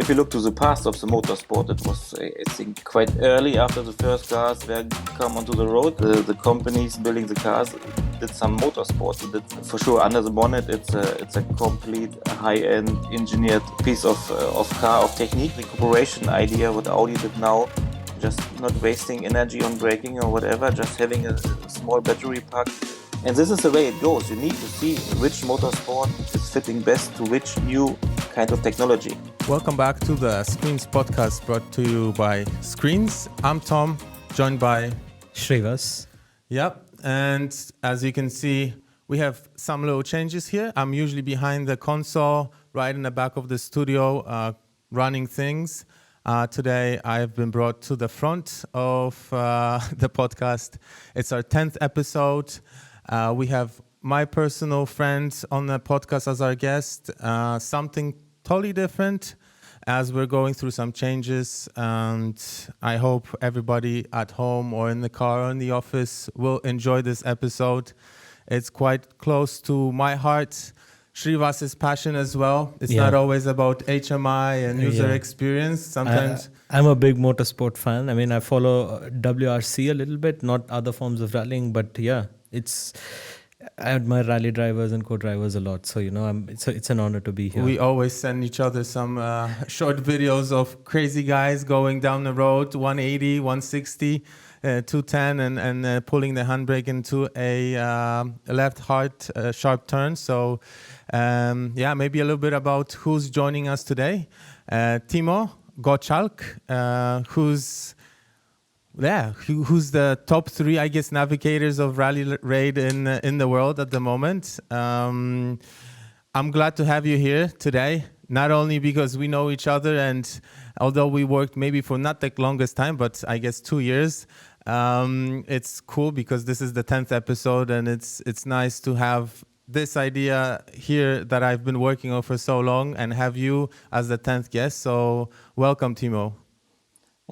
If you look to the past of the motorsport, it was, I think, quite early after the first cars were come onto the road. The companies building the cars did some motorsport. For sure, under the bonnet, it's a complete high-end engineered piece of car, of technique. The cooperation idea, what Audi did now, just not wasting energy on braking or whatever, just having a small battery pack. And this is the way it goes. You need to see which motorsport is fitting best to which new kind of technology. Welcome back to the Screens podcast brought to you by Screens. I'm Tom, joined by Shrivaas. Yep, and as you can see, we have some little changes here. I'm usually behind the console, right in the back of the studio, running things. Today, I've been brought to the front of the podcast. It's our 10th episode. We have my personal friend on the podcast as our guest, something totally different as we're going through some changes, and I hope everybody at home or in the car or in the office will enjoy this episode. It's quite close to my heart. Shrivaas' passion as well. It's not always about HMI and user experience. Sometimes I'm a big motorsport fan. I mean, I follow WRC a little bit, not other forms of rallying, but I admire rally drivers and co-drivers a lot. So, it's an honor to be here. We always send each other some short videos of crazy guys going down the road, 180, 160, 210, and pulling the handbrake into a left hard sharp turn. So, maybe a little bit about who's joining us today. Timo Gottschalk, who's the top three, I guess, navigators of rally raid in the world at the moment. I'm glad to have you here today, not only because we know each other, and although we worked maybe for not the longest time, but I guess 2 years, it's cool because this is the 10th episode, and it's nice to have this idea here that I've been working on for so long and have you as the 10th guest. So welcome, Timo.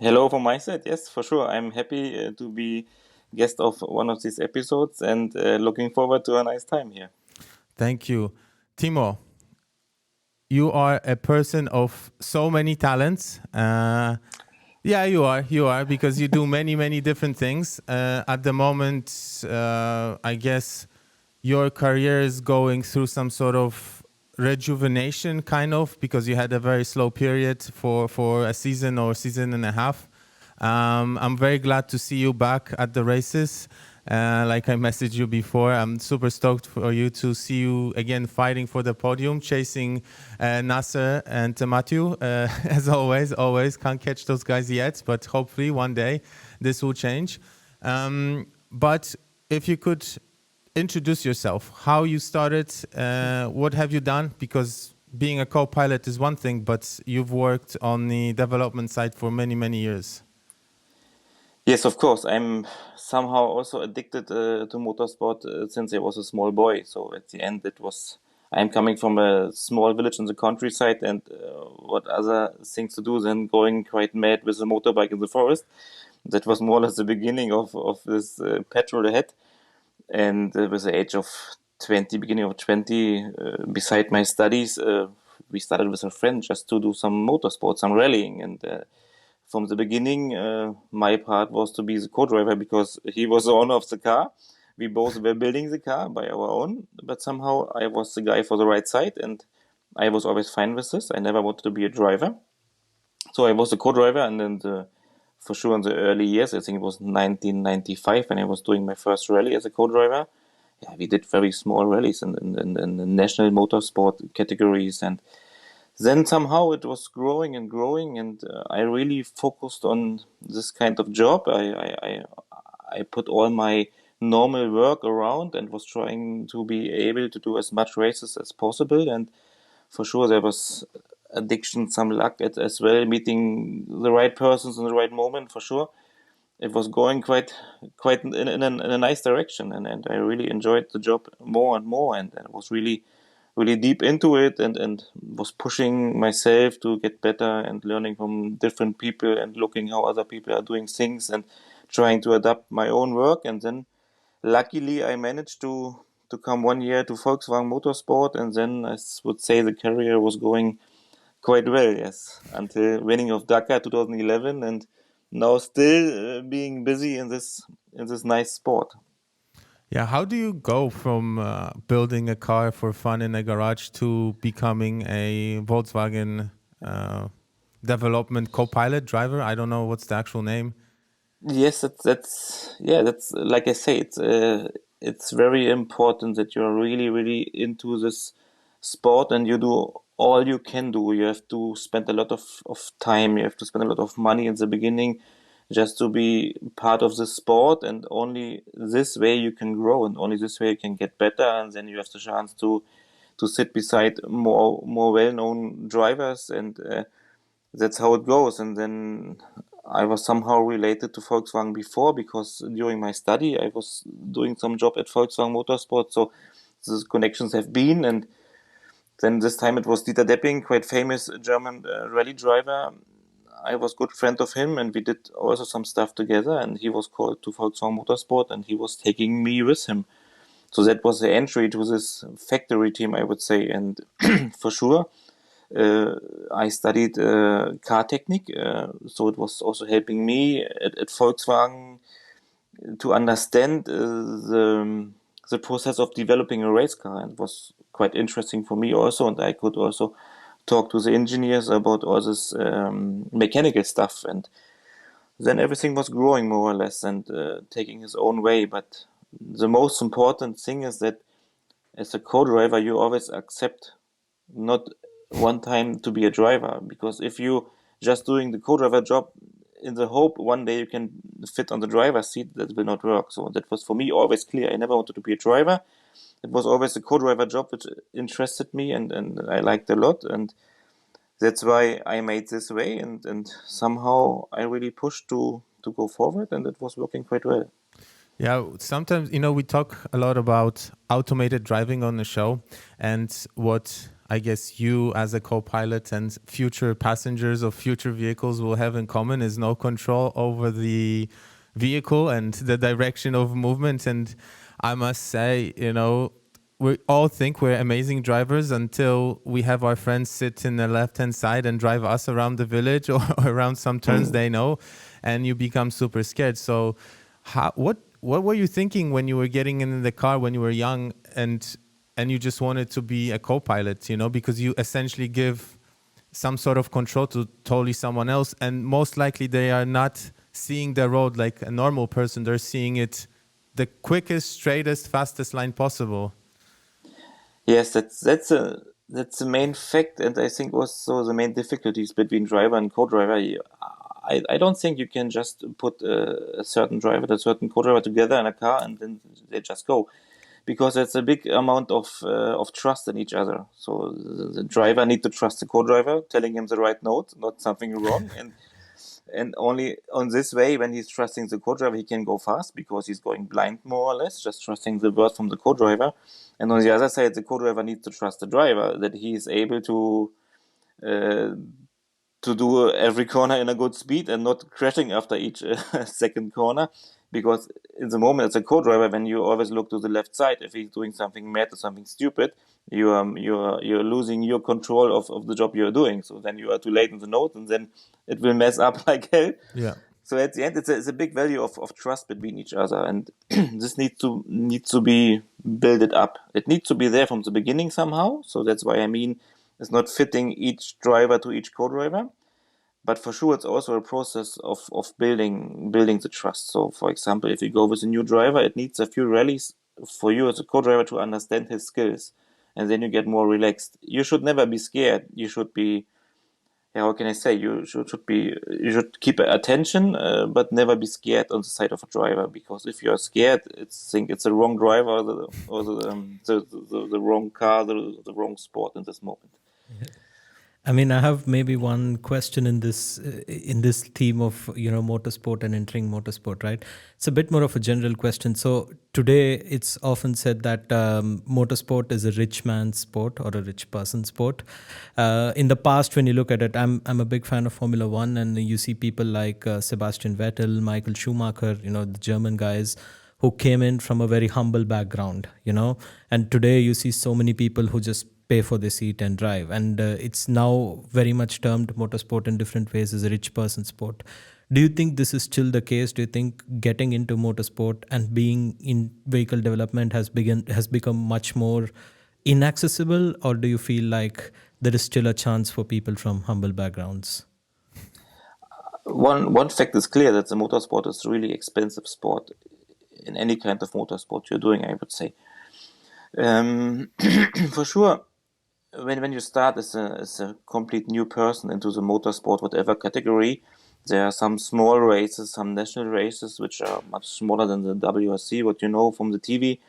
Hello from my side. Yes, for sure. I'm happy to be guest of one of these episodes and looking forward to a nice time here. Thank you. Timo, you are a person of so many talents. You are because you do many, many different things. At the moment, I guess your career is going through some sort of rejuvenation, kind of, because you had a very slow period for a season or season and a half. I'm very glad to see you back at the races. Like I messaged you before, I'm super stoked for you to see you again fighting for the podium, chasing Nasser and Matthew. As always, can't catch those guys yet, but hopefully one day this will change. But if you could introduce yourself, how you started, what have you done? Because being a co-pilot is one thing, but you've worked on the development side for many, many years. Yes, of course. I'm somehow also addicted to motorsport since I was a small boy. So at the end, I'm coming from a small village in the countryside, and what other things to do than going quite mad with a motorbike in the forest. That was more or less the beginning of this petrol ahead. And with the age of 20, beginning of 20, beside my studies, we started with a friend just to do some motorsport, some rallying. And from the beginning, my part was to be the co-driver because he was the owner of the car. We both were building the car by our own, but somehow I was the guy for the right side, and I was always fine with this. I never wanted to be a driver. So I was the co-driver, and then for sure in the early years, I think it was 1995 when I was doing my first rally as a co-driver. Yeah, we did very small rallies in the national motorsport categories, and then somehow it was growing, and I really focused on this kind of job. I put all my normal work around and was trying to be able to do as much races as possible, and for sure there was addiction, some luck as well, meeting the right persons in the right moment. For sure, it was going quite in a nice direction, and I really enjoyed the job more and more, and I was really deep into it, and was pushing myself to get better and learning from different people and looking how other people are doing things and trying to adapt my own work. And then luckily I managed to come 1 year to Volkswagen Motorsport, and then I would say the career was going quite well, yes, until winning of Dakar 2011, and now still being busy in this nice sport. Yeah, how do you go from building a car for fun in a garage to becoming a Volkswagen development co-pilot driver? I don't know what's the actual name. Yes, that's like I say, it's very important that you're really into this sport and you do all you can do. You have to spend a lot of time, you have to spend a lot of money in the beginning just to be part of the sport, and only this way you can grow and only this way you can get better, and then you have the chance to sit beside more well-known drivers, and that's how it goes. And then I was somehow related to Volkswagen before, because during my study I was doing some job at Volkswagen Motorsport, so these connections have been. And then this time it was Dieter Depping, quite famous German rally driver. I was good friend of him, and we did also some stuff together, and he was called to Volkswagen Motorsport, and he was taking me with him. So that was the entry to this factory team, I would say. And for sure, I studied car technique, so it was also helping me at Volkswagen to understand the process of developing a race car, and it was quite interesting for me also. And I could also talk to the engineers about all this mechanical stuff, and then everything was growing more or less and taking its own way. But the most important thing is that as a co-driver, you always accept not one time to be a driver, because if you just doing the co-driver job in the hope one day you can fit on the driver's seat, that will not work. So that was for me always clear. I never wanted to be a driver. It was always a co-driver job which interested me, and I liked a lot, and that's why I made this way, and somehow I really pushed to go forward, and it was working quite well. Yeah, sometimes, we talk a lot about automated driving on the show, and what I guess you as a co-pilot and future passengers of future vehicles will have in common is no control over the vehicle and the direction of movement. And I must say, we all think we're amazing drivers until we have our friends sit in the left-hand side and drive us around the village or around some turns they know, and you become super scared. So what were you thinking when you were getting in the car when you were young, and you just wanted to be a co-pilot, because you essentially give some sort of control to totally someone else, and most likely they are not seeing the road like a normal person. They're seeing it the quickest, straightest, fastest line possible. Yes, that's the main fact, and I think also the main difficulties between driver and co-driver. I don't think you can just put a certain driver and a certain co-driver together in a car and then they just go, because it's a big amount of trust in each other. So the driver need to trust the co-driver, telling him the right note, not something wrong, and only on this way, when he's trusting the co-driver, he can go fast because he's going blind more or less, just trusting the word from the co-driver. And on the other side, the co-driver needs to trust the driver that he is able uh, to do every corner in a good speed and not crashing after each second corner. Because in the moment, as a co-driver, when you always look to the left side, if he's doing something mad or something stupid, you're losing your control of the job you're doing. So then you are too late in the note, and then it will mess up like hell. Yeah. So at the end, it's a big value of trust between each other, and this needs to be built up. It needs to be there from the beginning somehow. So that's why I mean, it's not fitting each driver to each co-driver, but for sure it's also a process of building the trust. So for example, if you go with a new driver, it needs a few rallies for you as a co-driver to understand his skills, and then you get more relaxed. You should never be scared. You should be, yeah, how can I say? You should keep attention, but never be scared on the side of a driver. Because if you are scared, think it's the wrong driver, the wrong car, the wrong sport in this moment. I mean, I have maybe one question in this theme of motorsport and entering motorsport, right? It's a bit more of a general question. So today, it's often said that motorsport is a rich man's sport or a rich person's sport. In the past, when you look at it, I'm a big fan of Formula One, and you see people like Sebastian Vettel, Michael Schumacher, the German guys who came in from a very humble background, and today you see so many people who just pay for this E10 drive. And it's now very much termed motorsport in different ways as a rich person sport. Do you think this is still the case? Do you think getting into motorsport and being in vehicle development has become much more inaccessible, or do you feel like there is still a chance for people from humble backgrounds? One fact is clear, that the motorsport is a really expensive sport in any kind of motorsport you're doing, I would say. For sure, when you start as a complete new person into the motorsport, whatever category, there are some small races, some national races, which are much smaller than the WRC, what you know from the TV,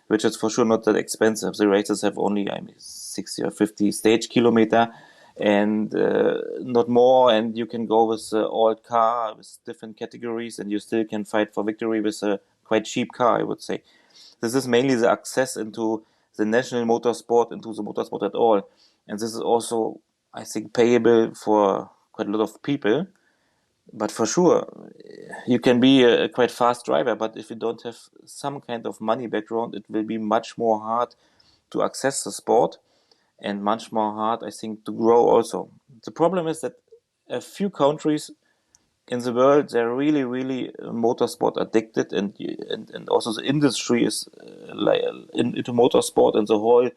which is for sure not that expensive. The races have only 60 or 50 stage kilometer, and not more, and you can go with an old car with different categories, and you still can fight for victory with a quite cheap car, I would say. This is mainly the access into the national motorsport, into the motorsport at all, and this is also, I think, payable for quite a lot of people. But for sure, you can be a quite fast driver, but if you don't have some kind of money background, it will be much more hard to access the sport, and much more hard, I think, to grow also. The problem is that a few countries in the world, they're really, really motorsport addicted, and also the industry is into motorsport, and the whole,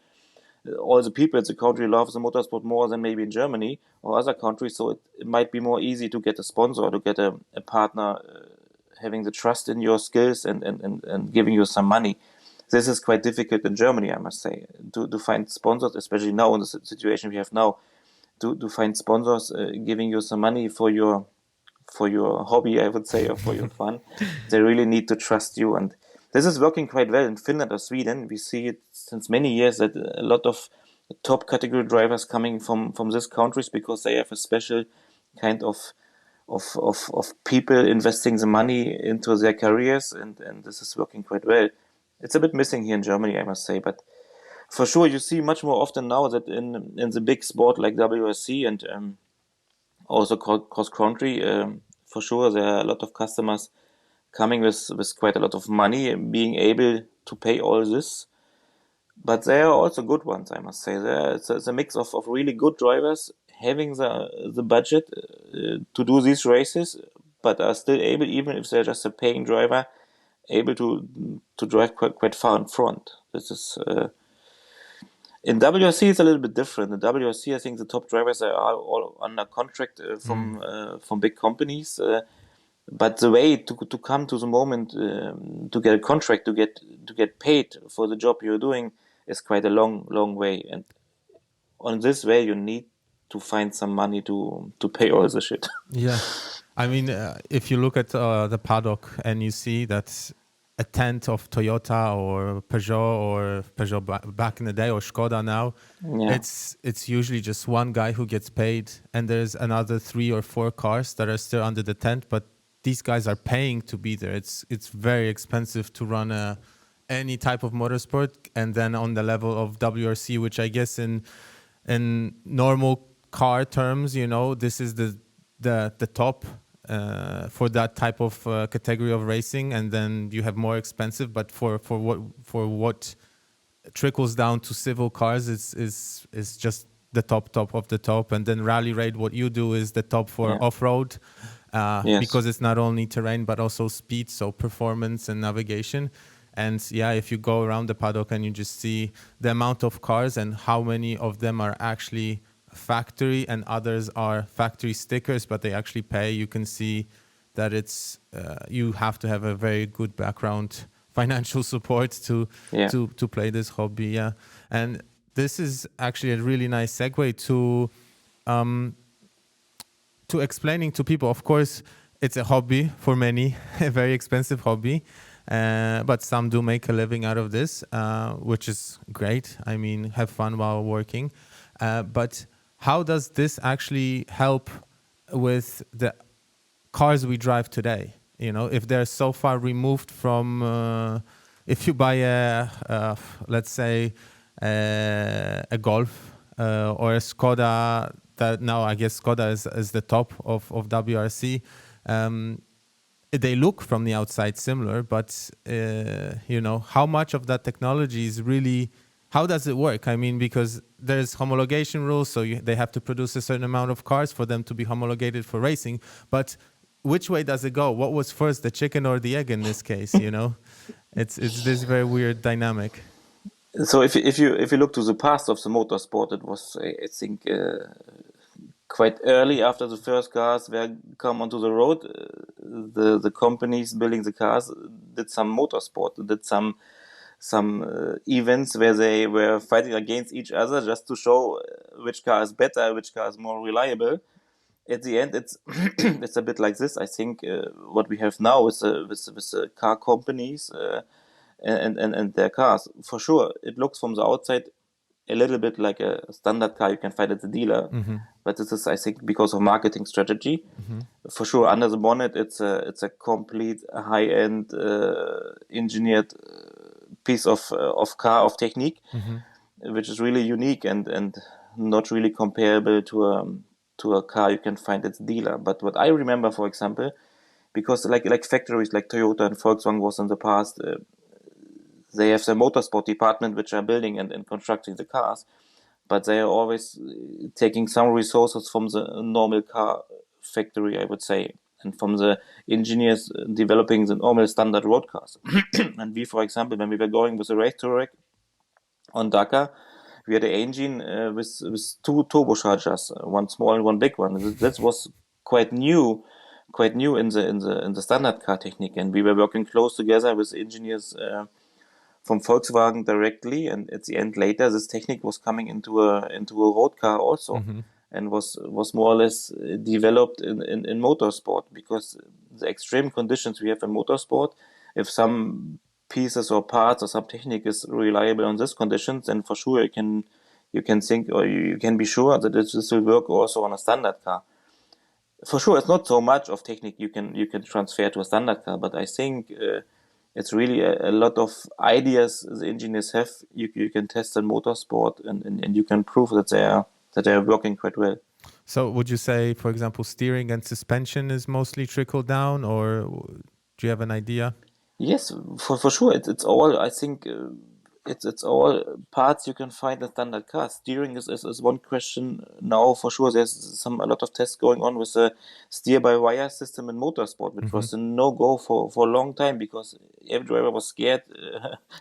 all the people in the country love the motorsport more than maybe in Germany or other countries. So it might be more easy to get a sponsor, to get a partner having the trust in your skills and giving you some money. This is quite difficult in Germany, I must say, to find sponsors, especially now in the situation we have now, to find sponsors giving you some money for your hobby, I would say, or for your fun. They really need to trust you, and this is working quite well in Finland or Sweden. We see it since many years that a lot of top category drivers coming from these countries, because they have a special kind of people investing the money into their careers, and this is working quite well. It's a bit missing here in Germany, I must say, but for sure you see much more often now that in the big sport like WRC and also cross country, for sure there are a lot of customers coming with quite a lot of money and being able to pay all this. But there are also good ones, I must say. It's a mix of really good drivers having the budget to do these races, but are still able, even if they're just a paying driver, able to drive quite far in front. This is in WRC it's a little bit different. In WRC, I think the top drivers are all under contract from big companies. But the way to come to the moment to get a contract, to get paid for the job you're doing, is quite a long way. And on this way, you need to find some money to pay all the shit. Yeah, I mean, if you look at the paddock and you see that a tenth of Toyota or Peugeot back in the day, or Skoda now, Yeah. it's usually just one guy who gets paid, and there's another 3 or 4 cars that are still under the tent, but these guys are paying to be there. It's very expensive to run any type of motorsport, and then on the level of WRC, which I guess in normal car terms, you know, this is the top for that type of category of racing, and then you have more expensive. But for what trickles down to civil cars, is just the top of the top. And then rally raid, what you do is the top for off-road. Yes. Because it's not only terrain but also speed, so performance and navigation. And yeah, if you go around the paddock and you just see the amount of cars and how many of them are actually factory and others are factory stickers, but they actually pay, you can see that it's you have to have a very good background, financial support to play this hobby. Yeah, and this is actually a really nice segue to explaining to people. Of course, it's a hobby for many, a very expensive hobby, but some do make a living out of this, which is great. I mean, have fun while working. But how does this actually help with the cars we drive today? You know, if they're so far removed from, if you buy let's say, a Golf or a Skoda, that now I guess Skoda is the top of WRC. They look from the outside similar, but you know, how much of that technology is really, how does it work? I mean, because there's homologation rules, so they have to produce a certain amount of cars for them to be homologated for racing. But which way does it go? What was first, the chicken or the egg in this case? It's this very weird dynamic. So if you look to the past of the motorsport, it was I think quite early after the first cars were come onto the road. The companies building the cars did some motorsport, did some events where they were fighting against each other just to show which car is better, which car is more reliable. At the end, it's it's a bit like this. I think what we have now with the car companies and their cars, for sure, it looks from the outside a little bit like a standard car you can find at the dealer. But this is, I think, because of marketing strategy. For sure, under the bonnet, it's a complete high-end engineered piece of car, of technique, which is really unique and not really comparable to a car you can find at the dealer. But what I remember, for example, because like factories like Toyota and Volkswagen was in the past, they have the motorsport department which are building and constructing the cars, but they are always taking some resources from the normal car factory, I would say, and from the engineers developing the normal standard road cars. And we, for example, when we were going with the race track on Dakar, we had an engine with two turbochargers, one small and one big one. That was quite new in the standard car technique, and we were working close together with engineers from Volkswagen directly, and at the end later this technique was coming into a road car also, and was more or less developed in motorsport, because the extreme conditions we have in motorsport, if some pieces or parts or some technique is reliable on these conditions, then for sure you can think, or you can be sure that this will work also on a standard car. For sure, it's not so much of technique you can transfer to a standard car, but I think it's really a lot of ideas the engineers have. You can test in motorsport, and you can prove that they are working quite well. So would you say, for example, steering and suspension is mostly trickled down, or do you have an idea? Yes, for sure. It's all, I think, it's all parts you can find in standard cars. Steering is one question now. For sure, there's a lot of tests going on with the steer-by-wire system in motorsport, which was a no-go for a long time, because every driver was scared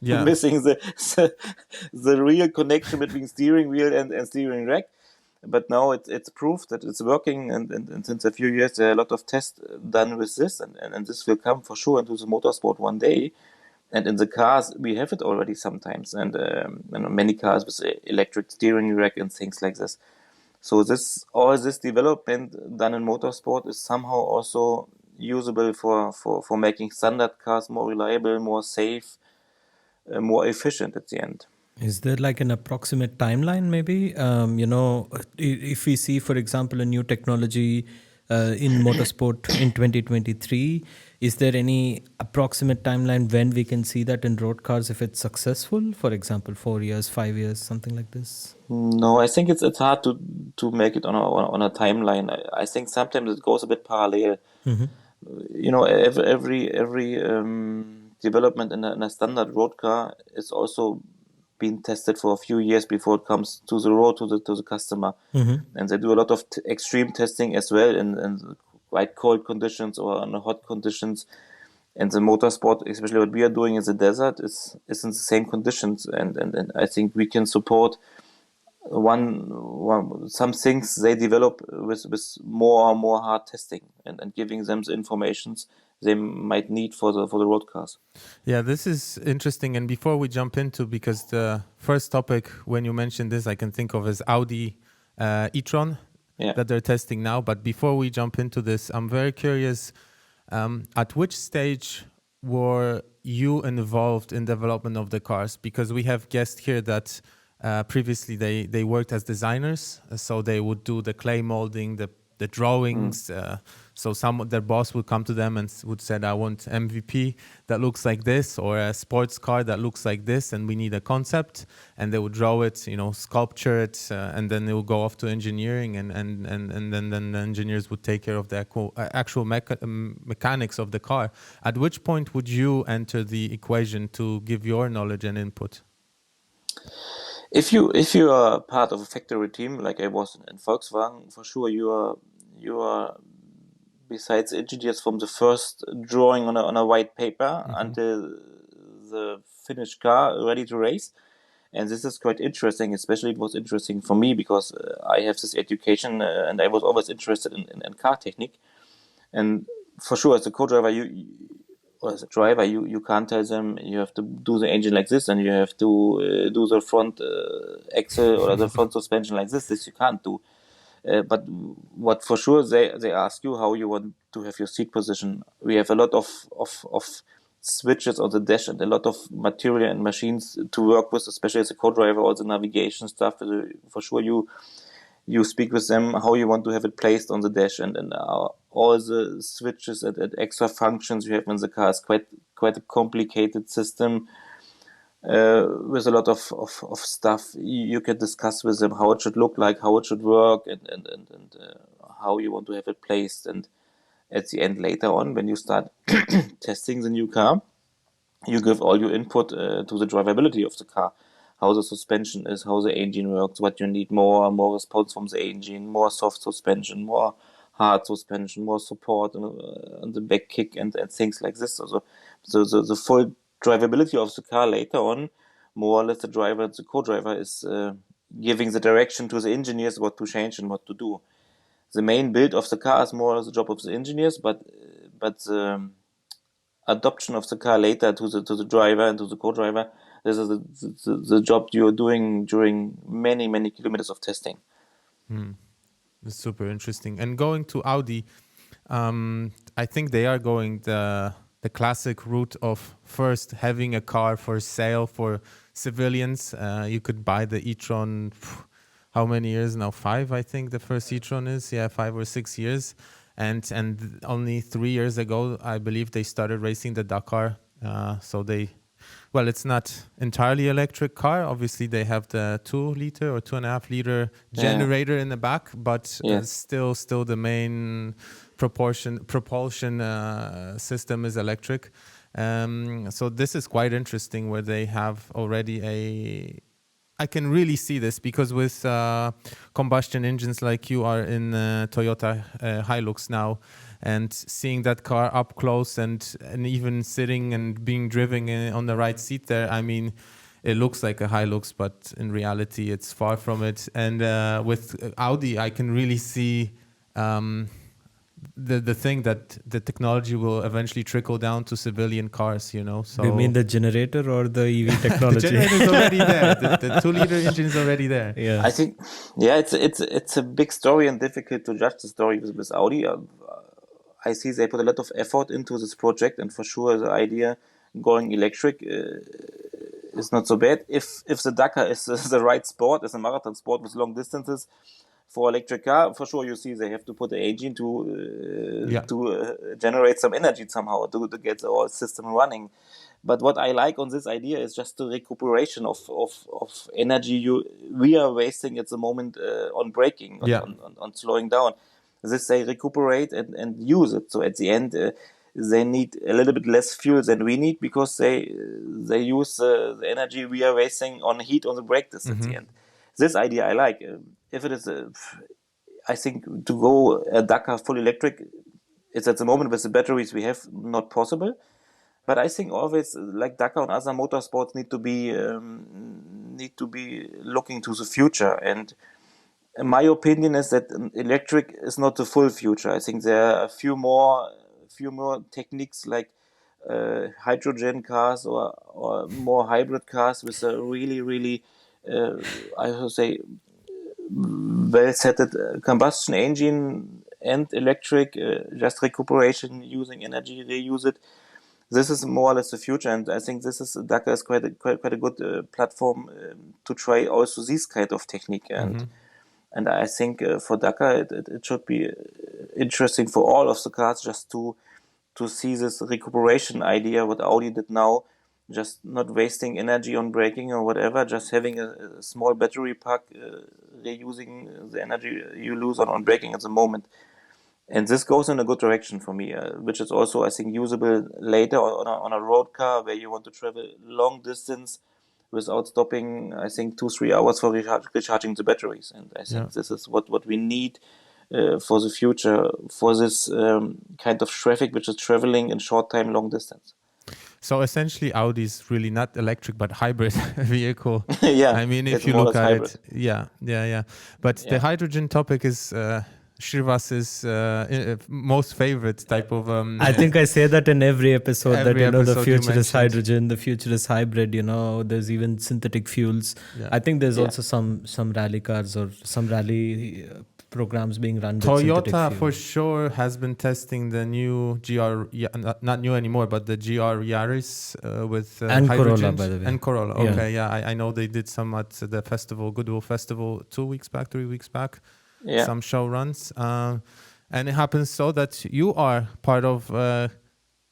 missing the real connection between steering wheel and steering rack. But now it's proof that it's working, and since a few years there are a lot of tests done with this, and this will come for sure into the motorsport one day. And in the cars we have it already sometimes, and many cars with electric steering rack and things like this. So all this development done in motorsport is somehow also usable for making standard cars more reliable, more safe, more efficient at the end. Is there like an approximate timeline maybe? If we see, for example, a new technology in motorsport in 2023, is there any approximate timeline when we can see that in road cars if it's successful? For example, 4 years, 5 years, something like this? No, I think it's hard to make it on a timeline. I think sometimes it goes a bit parallel. Every development in a standard road car is also been tested for a few years before it comes to the road to the customer, and they do a lot of extreme testing as well in quite cold conditions or in hot conditions. And the motorsport, especially what we are doing in the desert, is in the same conditions, and I think we can support some things they develop with more and more hard testing and giving them the informations they might need for the road cars. Yeah, this is interesting. And before we jump into, because the first topic when you mentioned this, I can think of as Audi e-tron that they're testing now. But before we jump into this, I'm very curious, at which stage were you involved in development of the cars? Because we have guessed here that previously they worked as designers, so they would do the clay molding, the drawings. So their boss would come to them and would say, I want MVP that looks like this, or a sports car that looks like this, and we need a concept. And they would draw it, sculpture it, and then it would go off to engineering, and then the engineers would take care of the actual mechanics of the car. At which point would you enter the equation to give your knowledge and input? if you are part of a factory team like I was in Volkswagen, for sure you are besides engineers from the first drawing on a white paper until the finished car ready to race. And this is quite interesting. Especially it was interesting for me because I have this education and I was always interested in car technique. And for sure, as a co-driver, or as a driver, you can't tell them you have to do the engine like this and you have to do the front axle or the front suspension like this. This you can't do. But what for sure they ask you how you want to have your seat position. We have a lot of switches on the dash and a lot of material and machines to work with, especially as a co-driver, all the navigation stuff. For sure, you speak with them how you want to have it placed on the dash and all the switches and extra functions you have in the car. Is quite a complicated system. With a lot of stuff you can discuss with them how it should look like, how it should work, and how you want to have it placed. And at the end, later on, when you start testing the new car, you give all your input to the drivability of the car, how the suspension is, how the engine works, what you need more response from the engine, more soft suspension, more hard suspension, more support on the back kick and things like this. So the full drivability of the car later on, more or less the driver and the co-driver is giving the direction to the engineers what to change and what to do. The main build of the car is more or less the job of the engineers, but the adoption of the car later to the driver and to the co-driver, this is the job you're doing during many kilometers of testing. It's super interesting. And going to Audi, I think they are going the classic route of first having a car for sale for civilians. You could buy the e-tron. How many years now? 5, I think the first e-tron is. Yeah, 5 or 6 years. And only 3 years ago, I believe they started racing the Dakar. Well, it's not entirely electric car. Obviously, they have the 2-liter or 2.5-liter generator in the back, but still the main propulsion system is electric. So this is quite interesting where they have already I can really see this because with combustion engines like you are in Toyota Hilux now, and seeing that car up close and even sitting and being driven on the right seat there, I mean, it looks like a Hilux, but in reality, it's far from it. And with Audi, I can really see the thing that the technology will eventually trickle down to civilian cars, you know. So do you mean the generator or the EV technology? The generator is already there. The 2-liter engine is already there. Yeah, I think, it's a big story and difficult to judge the story with Audi. I see they put a lot of effort into this project, and for sure the idea going electric is not so bad. If the Dakar is the right sport, as a marathon sport with long distances, for electric car, for sure you see they have to put the engine to generate some energy somehow to get the whole system running. But what I like on this idea is just the recuperation of energy we are wasting at the moment on braking, on slowing down. This they recuperate and use it. So at the end, they need a little bit less fuel than we need because they use the energy we are wasting on heat on the brake disc at the end. This idea I like. If it is, I think to go a Dakar full electric, it's at the moment with the batteries we have not possible. But I think always like Dakar and other motorsports need to be looking to the future. And my opinion is that electric is not the full future. I think there are a few more techniques like hydrogen cars or more hybrid cars with a really I would say well set combustion engine and electric, just recuperation using energy, reuse it. This is more or less the future, and I think Dakar is quite a good platform to try also this kind of technique. And I think for Dakar it should be interesting for all of the cars just to see this recuperation idea what Audi did now, just not wasting energy on braking or whatever, just having a small battery pack, reusing the energy you lose on braking at the moment. And this goes in a good direction for me, which is also, I think, usable later on a road car where you want to travel long distance without stopping, I think 2-3 hours for recharging the batteries. And I think this is what we need for the future, for this kind of traffic which is traveling in short time, long distance. So essentially, Audi is really not electric, but hybrid vehicle. Yeah, I mean, if it's you more or look less at hybrid. it, yeah. But the hydrogen topic is Shrivaas's most favorite type of. I think I say that in every episode that, Every the episode you future is mentioned. hydrogen, the future is hybrid, there's even synthetic fuels. Yeah. I think there's also some rally cars or some rally programs being run with synthetic Toyota fuel. for sure has been testing the new GR, not new anymore, but the GR Yaris with and hydrogen. Corolla, by the way. And Corolla, okay, I know they did some at the festival, Goodwill Festival, 3 weeks back. Some show runs. And it happens so that you are part of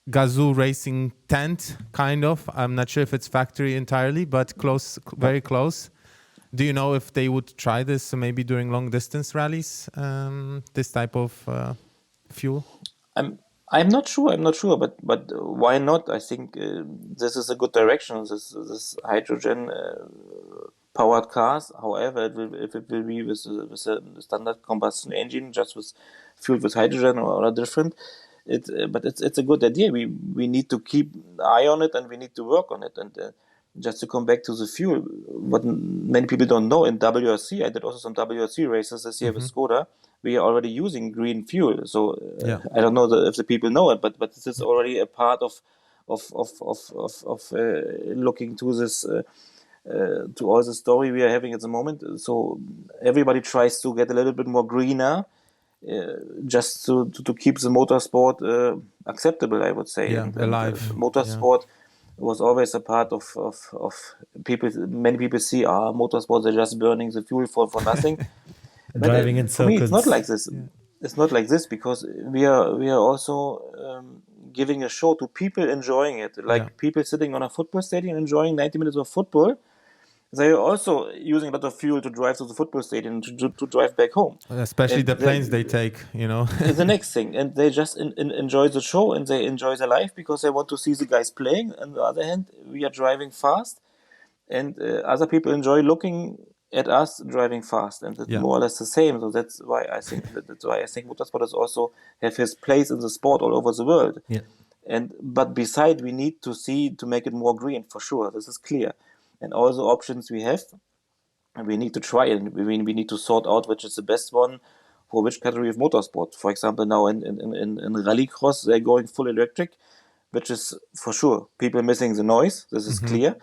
Gazoo Racing tent, kind of. I'm not sure if it's factory entirely, but close, very close. Do you know if they would try this maybe during long distance rallies, this type of fuel? I'm not sure, but why not? I think this is a good direction. This hydrogen powered cars. However, if it will be with a standard combustion engine, just with fueled with hydrogen or different, but it's a good idea. We need to keep an eye on it and we need to work on it. And just to come back to the fuel, what many people don't know, in WRC, I did also some WRC races this year with Skoda. We are already using green fuel. So I don't know if the people know it, but this is already a part of looking to this. To all the story we are having at the moment. So everybody tries to get a little bit more greener, just to keep the motorsport acceptable, I would say. And alive. Motorsport was always a part of people. Many people see motorsport, they're just burning the fuel for nothing. Driving in for me, circles. it's not like this. It's not like this because we are also giving a show to people enjoying it. Like people sitting on a football stadium enjoying 90 minutes of football. They are also using a lot of fuel to drive to the football stadium to drive back home. Especially and the planes they take, It's the next thing. And they just enjoy the show and they enjoy their life because they want to see the guys playing. On the other hand, we are driving fast and other people enjoy looking at us driving fast. And it's more or less the same. So that's why I think motorsport is also have his place in the sport all over the world. Yeah. But beside, we need to make it more green for sure. This is clear. And all the options we have, we need to try it. We need to sort out which is the best one for which category of motorsport. For example, now in rallycross, they're going full electric, which is for sure people missing the noise. This is clear.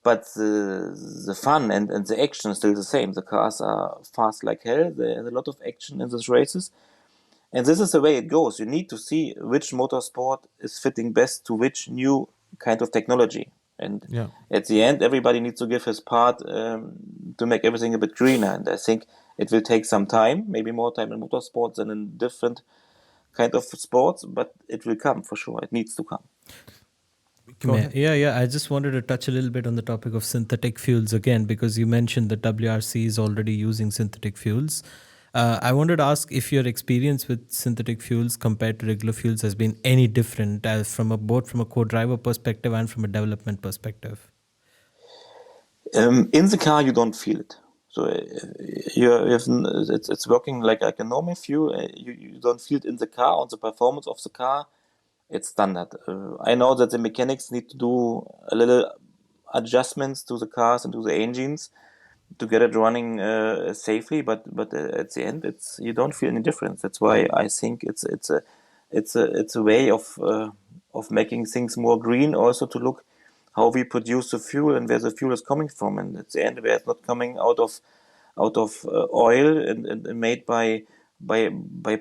But the fun and the action is still the same. The cars are fast like hell. There's a lot of action in these races. And this is the way it goes. You need to see which motorsport is fitting best to which new kind of technology. And at the end, everybody needs to give his part to make everything a bit greener. And I think it will take some time, maybe more time in motorsports than in different kind of sports, but it will come for sure. It needs to come. Yeah. I just wanted to touch a little bit on the topic of synthetic fuels again, because you mentioned that WRC is already using synthetic fuels. I wanted to ask if your experience with synthetic fuels compared to regular fuels has been any different, both from a co-driver perspective and from a development perspective. In the car, you don't feel it. So it's working like a normal fuel. You don't feel it in the car. On the performance of the car, it's standard. I know that the mechanics need to do a little adjustments to the cars and to the engines to get it running safely, but at the end, you don't feel any difference. That's why I think it's a way of making things more green. Also to look how we produce the fuel and where the fuel is coming from, and at the end, where it's not coming out of oil and made by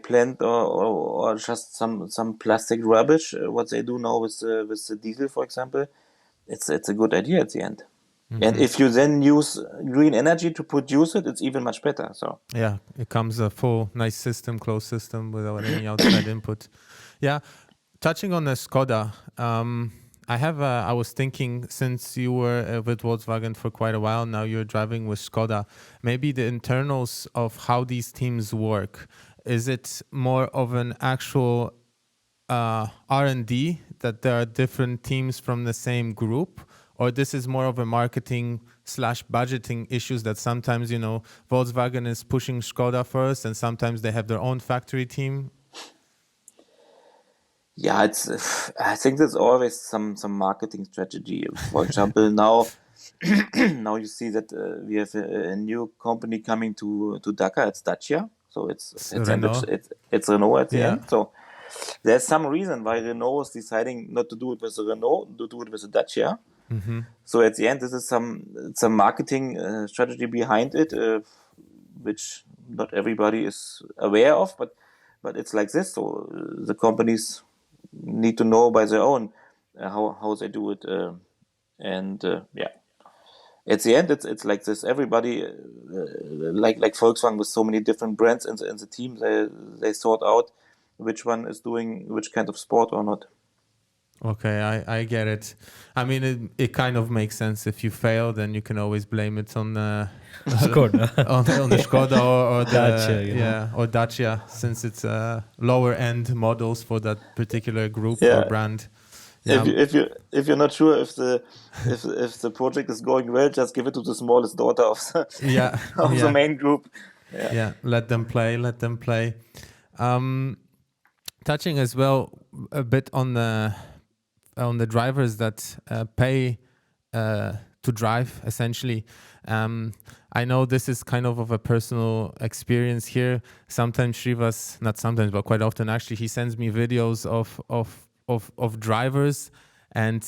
plant or just some plastic rubbish. What they do now with the diesel, for example, it's a good idea at the end. And if you then use green energy to produce it, it's even much better. So it comes a full, nice system, closed system without any outside input. Yeah, touching on the Skoda, I was thinking, since you were with Volkswagen for quite a while now, you're driving with Skoda. Maybe the internals of how these teams work. Is it more of an actual R&D that there are different teams from the same group? or this is more of a marketing / budgeting issues that sometimes, you know, Volkswagen is pushing Skoda first and sometimes they have their own factory team? Yeah, I think there's always some marketing strategy. For example, now now you see that we have a new company coming to Dakar. It's Dacia, so it's Renault. it's Renault at the Yeah. end. So there's some reason why Renault is deciding not to do it with the Renault, to do it with the Dacia. So at the end, this is some marketing strategy behind it, which not everybody is aware of, but it's like this. So the companies need to know by their own how they do it, and yeah. At the end, it's like this. Everybody, like Volkswagen, with so many different brands in the team, they sort out which one is doing which kind of sport or not. Okay, I get it. I mean, it kind of makes sense. If you fail, then you can always blame it on Skoda. on the Skoda or the Dacia, you know. or Dacia, since it's lower end models for that particular group Yeah. or brand. Yeah. If you're not sure if the project is going well, just give it to the smallest daughter of the Yeah, of yeah. the main group. Yeah, let them play. Touching as well a bit on the drivers that pay to drive, essentially. I know this is kind of a personal experience here. Sometimes Shrivaas, not sometimes, but quite often actually, he sends me videos of drivers, and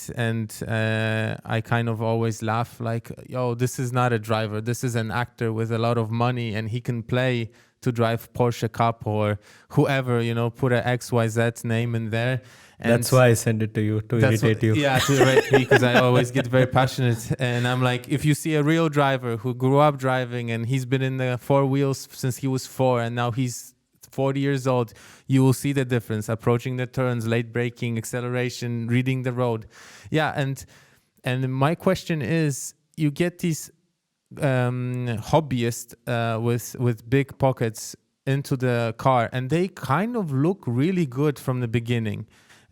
I kind of always laugh like, yo, this is not a driver. This is an actor with a lot of money, and he can play to drive Porsche Cup or whoever, you know, put a XYZ name in there. And That's why I send it to you, to irritate you. Yeah, to irritate me, because I always get very passionate. And I'm like, if you see a real driver who grew up driving and he's been in the four wheels since he was 4 and now he's 40 years old, you will see the difference. Approaching the turns, late braking, acceleration, reading the road. Yeah, and my question is, you get these hobbyists with big pockets into the car, and they kind of look really good from the beginning.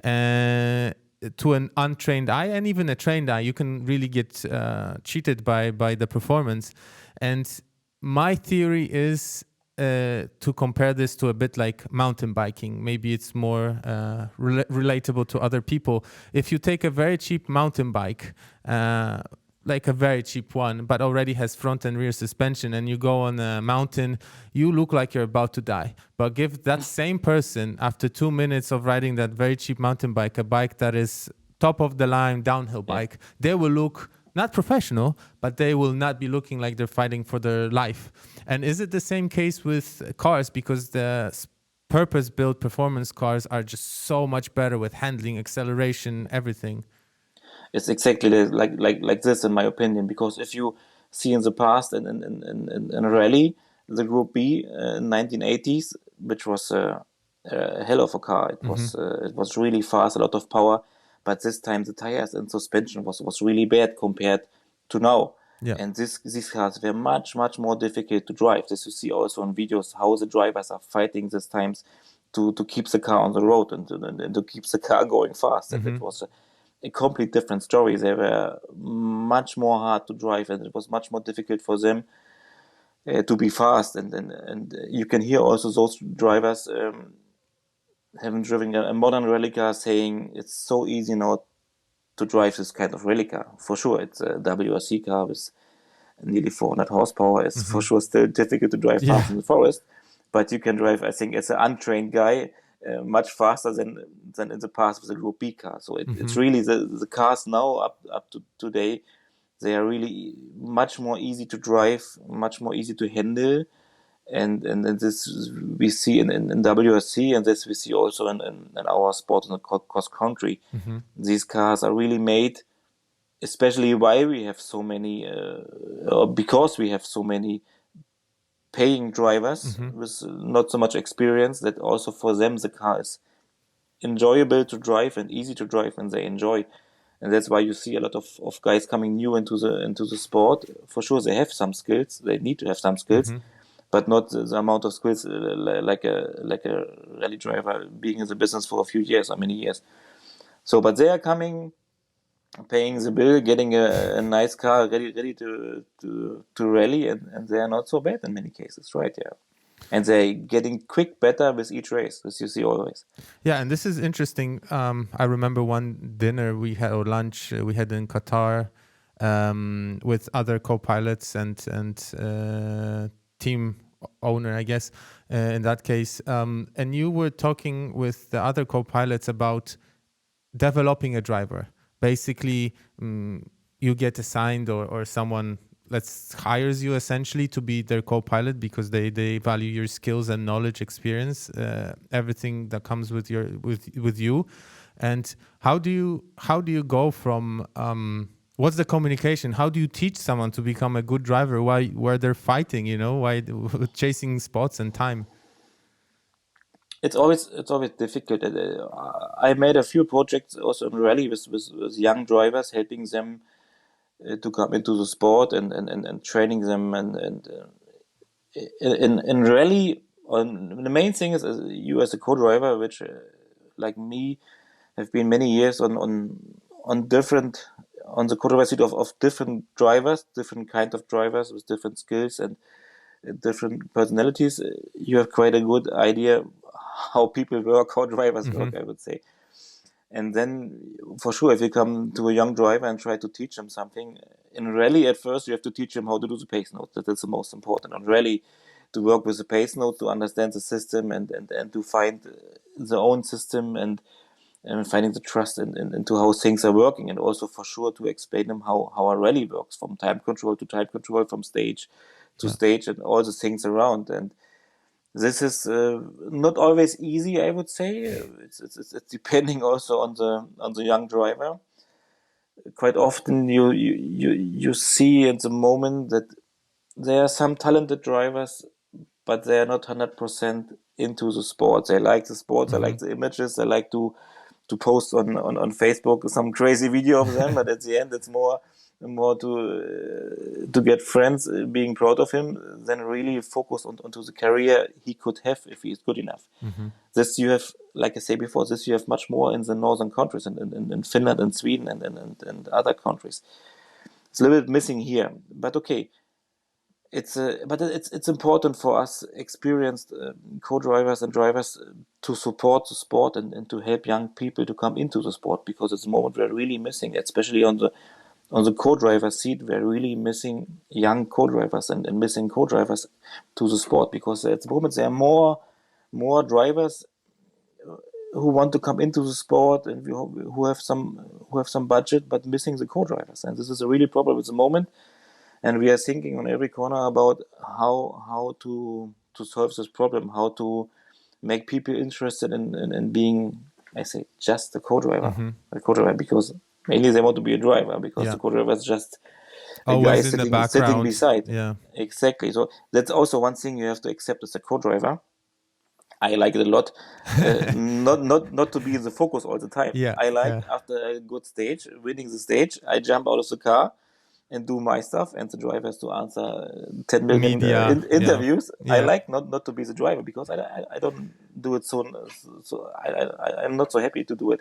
To an untrained eye, and even a trained eye, you can really get cheated by the performance. And my theory is to compare this to a bit like mountain biking. Maybe it's more relatable to other people. If you take a very cheap mountain bike, like a very cheap one, but already has front and rear suspension, and you go on a mountain, you look like you're about to die. But give that same person, after 2 minutes of riding that very cheap mountain bike, a bike that is top of the line downhill bike, they will look not professional, but they will not be looking like they're fighting for their life. And is it the same case with cars? Because the purpose-built performance cars are just so much better with handling, acceleration, everything. It's exactly like this, in my opinion, because if you see in the past in a rally, the Group B in 1980s, which was a hell of a car. It was really fast, a lot of power, but this time the tires and suspension was really bad compared to now. Yeah. And these cars were much more difficult to drive. This you see also on videos how the drivers are fighting these times to keep the car on the road and to keep the car going fast. And it was a complete different story. They were much more hard to drive, and it was much more difficult for them to be fast. And you can hear also those drivers having driven a modern rally car saying it's so easy now to drive this kind of rally car. For sure, it's a WRC car with nearly 400 horsepower. It's for sure still difficult to drive fast in the forest, but you can drive, I think, as an untrained guy, much faster than in the past with the Group B car. So it's really the cars now up to today, they are really much more easy to drive, much more easy to handle, and this we see in WRC, and this we see also in our sport in the cross country. These cars are really made, especially why we have so many, or because we have so many paying drivers with not so much experience, that also for them the car is enjoyable to drive and easy to drive, and they enjoy. And that's why you see a lot of guys coming new into the sport. For sure, they have some skills. They need to have some skills, but not the amount of skills like a rally driver being in the business for a few years or many years. So, but they are coming paying the bill, getting a nice car ready to rally, and they are not so bad in many cases, right? Yeah. And they're getting better with each race, as you see always. Yeah, and this is interesting. I remember one dinner we had, or lunch we had in Qatar, with other co-pilots and team owner, I guess, in that case. And you were talking with the other co-pilots about developing a driver. Basically, you get assigned or someone hires you essentially to be their co-pilot because they value your skills and knowledge, experience, everything that comes with you. And how do you go from what's the communication? How do you teach someone to become a good driver where they're fighting, why chasing spots and time? It's always difficult. I made a few projects also in rally with young drivers, helping them to come into the sport and training them and in rally. The main thing is you as a co-driver, which like me have been many years on different on the co-driver seat of different drivers, different kind of drivers with different skills and different personalities. You have quite a good idea how people work, how drivers work, I would say. And then, for sure, if you come to a young driver and try to teach them something, in rally at first you have to teach them how to do the pace notes. That's the most important. On rally, to work with the pace notes, to understand the system and to find the own system and finding the trust into how things are working, and also for sure to explain them how a rally works, from time control to time control, from stage to stage, and all the things around. And this is not always easy, I would say. It's depending also on the young driver. Quite often you see at the moment that there are some talented drivers, but they are not 100% into the sport. They like the sports, they like the images, they like to post on Facebook some crazy video of them, but at the end it's more to get friends being proud of him than really focus onto the career he could have if he is good enough. This you have, like I say before, this you have much more in the northern countries, in Finland and Sweden and other countries. It's a little bit missing here, but okay. It's important for us experienced co-drivers and drivers to support the sport and to help young people to come into the sport, because it's a moment we're really missing, especially on the co-driver seat. We're really missing young co-drivers and missing co-drivers to the sport, because at the moment there are more drivers who want to come into the sport and who have some budget, but missing the co-drivers, and this is a really problem at the moment. And we are thinking on every corner about how to solve this problem, how to make people interested in being, I say, just a co-driver, because mainly they want to be a driver, because the co-driver is just a guy Always in the background, sitting beside. Yeah, exactly. So that's also one thing you have to accept as a co-driver. I like it a lot, not to be in the focus all the time. Yeah, I like after a good stage, winning the stage, I jump out of the car and do my stuff, and the driver has to answer 10 million interviews. Yeah. I like not to be the driver, because I don't do it so I'm not so happy to do it.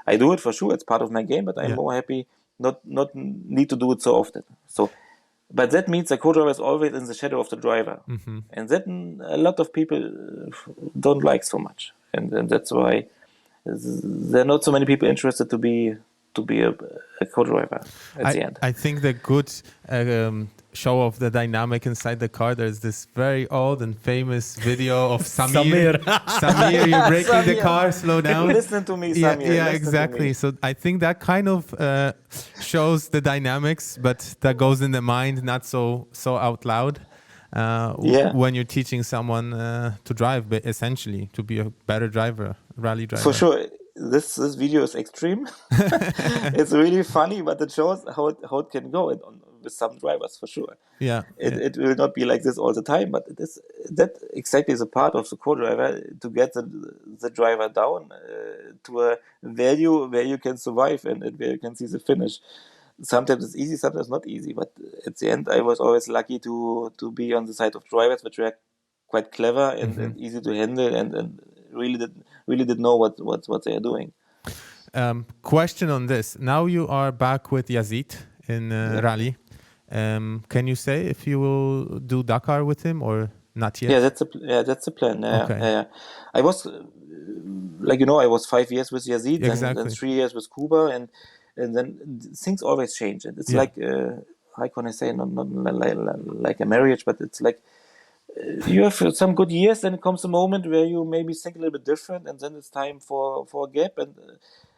I do it for sure, it's part of my game, but I'm more happy not need to do it so often. So, but that means the co-driver is always in the shadow of the driver, and that a lot of people don't like so much, and that's why there are not so many people interested to be a co-driver at the end. I think the good show of the dynamic inside the car, there's this very old and famous video of Samir. Samir, you're breaking the car, slow down. Listen to me, Samir. Yeah, exactly. So I think that kind of shows the dynamics, but that goes in the mind, not so out loud. When you're teaching someone to drive, but essentially to be a better driver, rally driver. For sure. This video is extreme. It's really funny, but it shows how it can go with some drivers, for sure. Yeah, it will not be like this all the time, but that exactly is a part of the co-driver, to get the driver down to a value where you can survive and where you can see the finish. Sometimes it's easy, sometimes not easy, but at the end I was always lucky to be on the side of drivers which were quite clever and easy to handle and really did know what they are doing. Question on this. Now you are back with Yazid in rally. Can you say if you will do Dakar with him or not yet? Yeah, that's the plan. Okay. I was I was 5 years with Yazid, Exactly. then 3 years with Kuba, and then things always change. And it's Yeah. like how can I say, not like a marriage, but it's like you have some good years, then comes a moment where you maybe think a little bit different, and then it's time for a gap.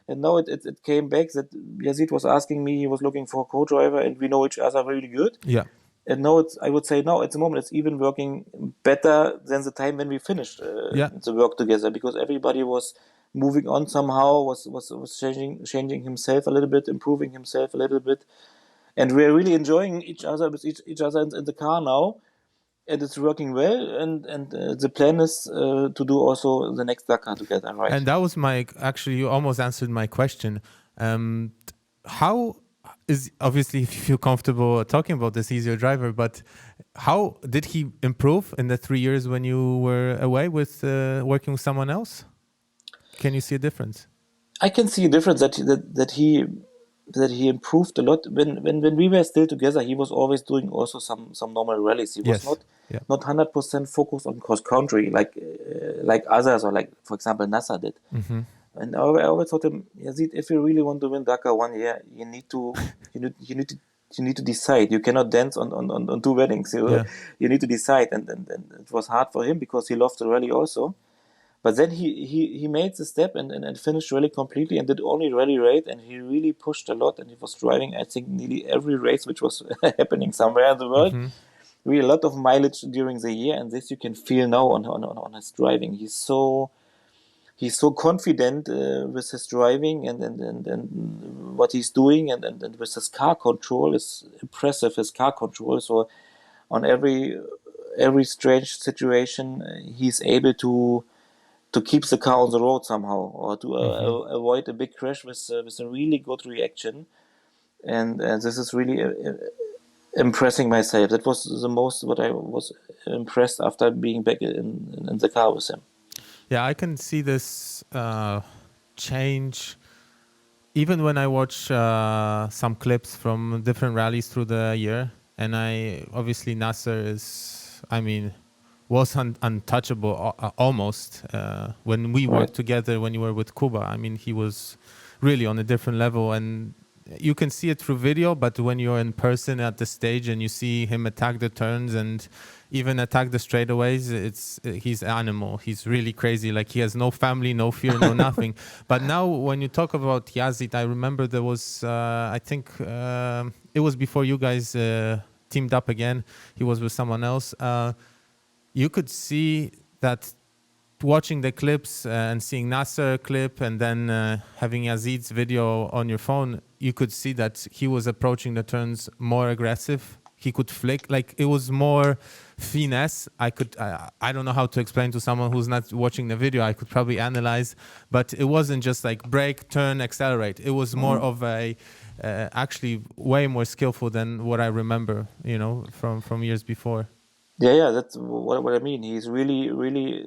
And now it came back that Yazid was asking me, he was looking for a co-driver, and we know each other really good. Yeah. And now I would say now at the moment it's even working better than the time when we finished the work together, because everybody was moving on somehow, was changing himself a little bit, improving himself a little bit, and we're really enjoying each other with each other in the car now, and it's working well. And the plan is to do also the next Dakar together, right? And that was actually, you almost answered my question. How is, obviously, if you feel comfortable talking about this, he's your driver, but how did he improve in the 3 years when you were away with working with someone else? Can you see a difference? I can see a difference that he improved a lot. When we were still together, he was always doing also some normal rallies. He was not 100% focused on cross country like others, or like, for example, Nasser did. Mm-hmm. And I always told him, Yazid, if you really want to win Dakar 1 year, you need to decide. You cannot dance on two weddings. You need to decide. And it was hard for him because he loved the rally also. But then he made the step and finished rally completely and did only rally raid, and he really pushed a lot, and he was driving, I think, nearly every race which was happening somewhere in the world. Mm-hmm. Really a lot of mileage during the year, and this you can feel now on his driving. He's so confident with his driving and what he's doing, and with his car control. It's impressive, his car control. So on every strange situation, he's able to keep the car on the road somehow, or to avoid a big crash with a really good reaction. And this is really impressing myself. That was the most what I was impressed after being back in the car with him. Yeah, I can see this change even when I watch some clips from different rallies through the year. And obviously Nasser was untouchable almost when we worked together, when you were with Kuba. I mean, he was really on a different level, and you can see it through video, but when you're in person at the stage and you see him attack the turns and even attack the straightaways, he's animal. He's really crazy. Like, he has no family, no fear, no nothing. But now when you talk about Yazid, I remember there was, I think it was before you guys teamed up again. He was with someone else. You could see that watching the clips and seeing Nasser clip and then having Yazid's video on your phone, you could see that he was approaching the turns more aggressive. He could flick, like it was more finesse. I don't know how to explain to someone who's not watching the video. I could probably analyze, but it wasn't just like brake, turn, accelerate. It was more of actually way more skillful than what I remember, from years before. Yeah, that's what I mean. He's really, really,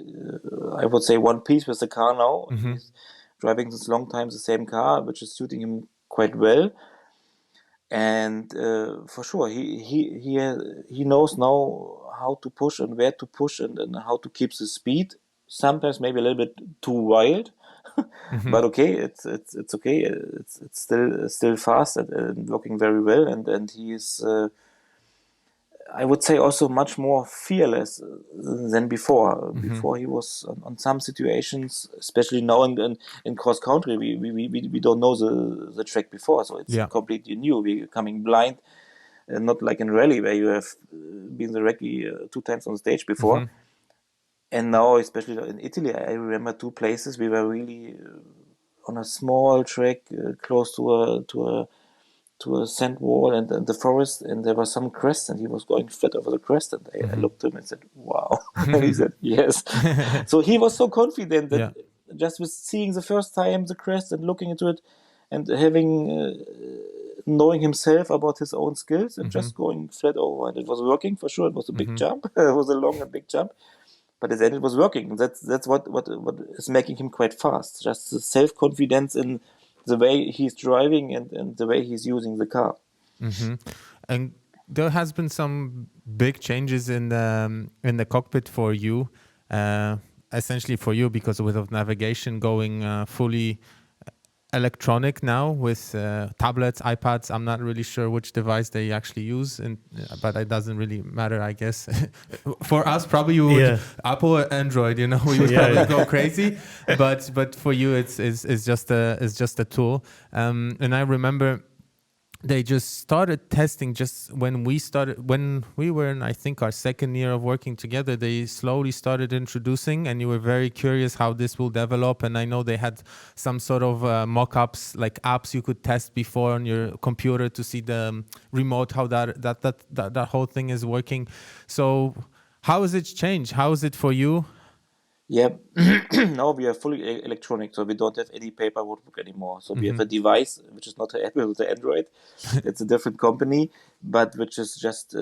I would say, one piece with the car now. Mm-hmm. He's driving since long time the same car, which is suiting him quite well. And for sure, he knows now how to push and where to push and how to keep the speed. Sometimes maybe a little bit too wild, mm-hmm. But okay, it's okay. It's still fast and working very well. And he is. I would say also much more fearless than before. Mm-hmm. Before he was on some situations, especially now in cross country, we don't know the track before, so it's completely new. We're coming blind, not like in rally where you have been the recce 2 times on stage before. Mm-hmm. And now, especially in Italy, I remember 2 places we were really on a small track close to a sand wall and the forest, and there was some crest, and he was going flat over the crest, and I looked at him and said, wow. And he said, yes. So he was so confident that just with seeing the first time the crest and looking into it and having knowing himself about his own skills and just going flat over, and it was working for sure. It was a big jump. It was a long and big jump, but at the end it was working. That's what is making him quite fast. Just the self-confidence in the way he's driving and the way he's using the car. And there has been some big changes in the cockpit for you, essentially for you, because with navigation going fully electronic now with tablets, iPads. I'm not really sure which device they actually use, but it doesn't really matter, I guess. For us, probably you would Apple or Android. We would probably go crazy. But for you, it's just a tool. And I remember they just started testing just when we were in, I think, our second year of working together. They slowly started introducing, and you were very curious how this will develop. And I know they had some sort of mock-ups, like apps you could test before on your computer to see the remote, how that whole thing is working. So how has it changed? How is it for you? Yeah, now we are fully electronic, so we don't have any paper notebook anymore. So we have a device which is not Apple, it's Android. It's a different company, but which is just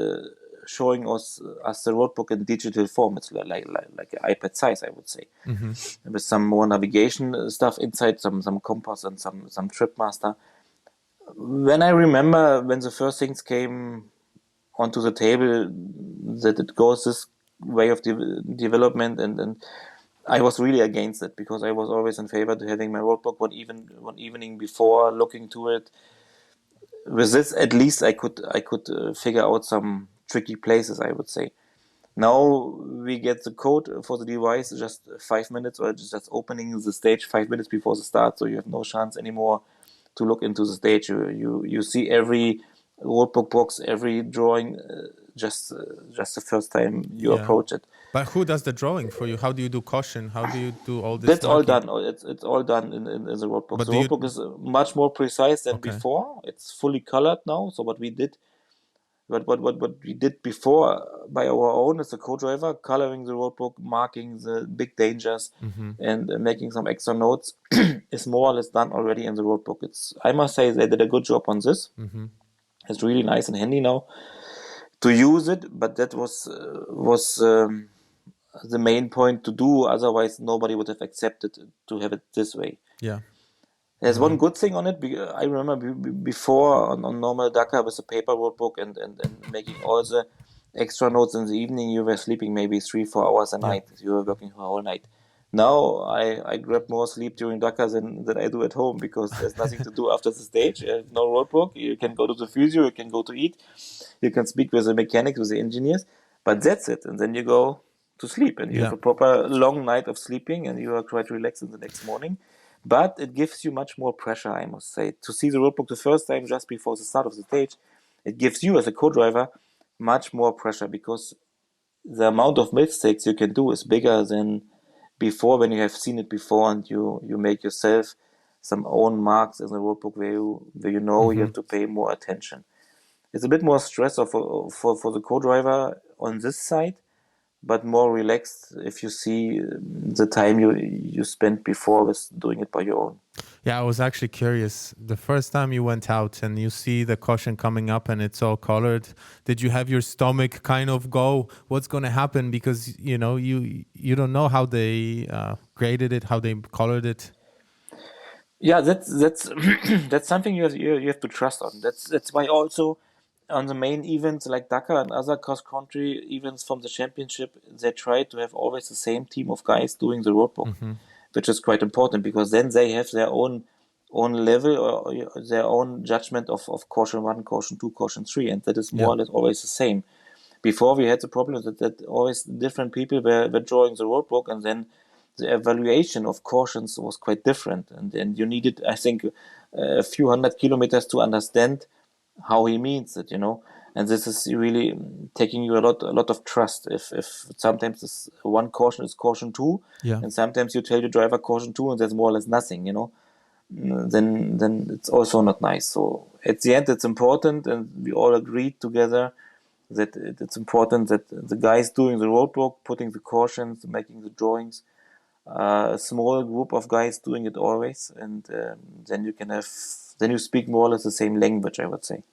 showing us the roadbook in digital form. It's like an iPad size, I would say, with some more navigation stuff inside, some compass and some trip master. When I remember when the first things came onto the table, that it goes this way of development, and I was really against it, because I was always in favor to having my roadbook one evening before, looking to it. With this, at least I could figure out some tricky places, I would say. Now we get the code for the device just 5 minutes, or just opening the stage 5 minutes before the start, so you have no chance anymore to look into the stage. You see every roadbook box, every drawing, just the first time you approach it. But who does the drawing for you? How do you do caution? How do you do all this? That's all done. It's all done in the roadbook. The roadbook is much more precise than before. It's fully colored now. So what we did before by our own as a co-driver, coloring the roadbook, marking the big dangers, and making some extra notes, is more or less done already in the roadbook. I must say they did a good job on this. It's really nice and handy now to use it, but that was the main point to do. Otherwise, nobody would have accepted to have it this way. Yeah. There's one good thing on it. I remember before on normal Dakar with a paper roadbook and making all the extra notes in the evening, you were sleeping maybe 3-4 hours a night. You were working for a whole night. Now I grab more sleep during Dakar than I do at home, because there's nothing to do after the stage. No roadbook. You can go to the physio, you can go to eat, you can speak with the mechanics, with the engineers, but that's it. And then you go to sleep, and you have a proper long night of sleeping, and you are quite relaxed in the next morning. But it gives you much more pressure, I must say. To see the roadbook the first time just before the start of the stage, it gives you as a co-driver much more pressure, because the amount of mistakes you can do is bigger than before, when you have seen it before and you make yourself some own marks in the roadbook where you know you have to pay more attention. It's a bit more stress for the co-driver on this side, but more relaxed if you see the time you spent before with doing it by your own. Yeah, I was actually curious. The first time you went out and you see the caution coming up and it's all colored, did you have your stomach kind of go, what's going to happen? Because, you don't know how they graded it, how they colored it. Yeah, that's that's something you have to trust on. That's why also on the main events like Dakar and other cross-country events from the championship, they try to have always the same team of guys doing the roadbook, which is quite important, because then they have their own level or their own judgment of caution 1, caution 2, caution 3, and that is more or less always the same. Before, we had the problem that always different people were drawing the roadbook, and then the evaluation of cautions was quite different, and then you needed, I think, a few hundred kilometers to understand how he means it, and this is really taking you a lot of trust. If sometimes this one caution is caution 2, and sometimes you tell your driver caution 2 and there's more or less nothing, then it's also not nice. So at the end, it's important, and we all agreed together that it's important that the guys doing the roadbook, putting the cautions, making the drawings, a small group of guys doing it always, and then you speak more or less the same language, I would say.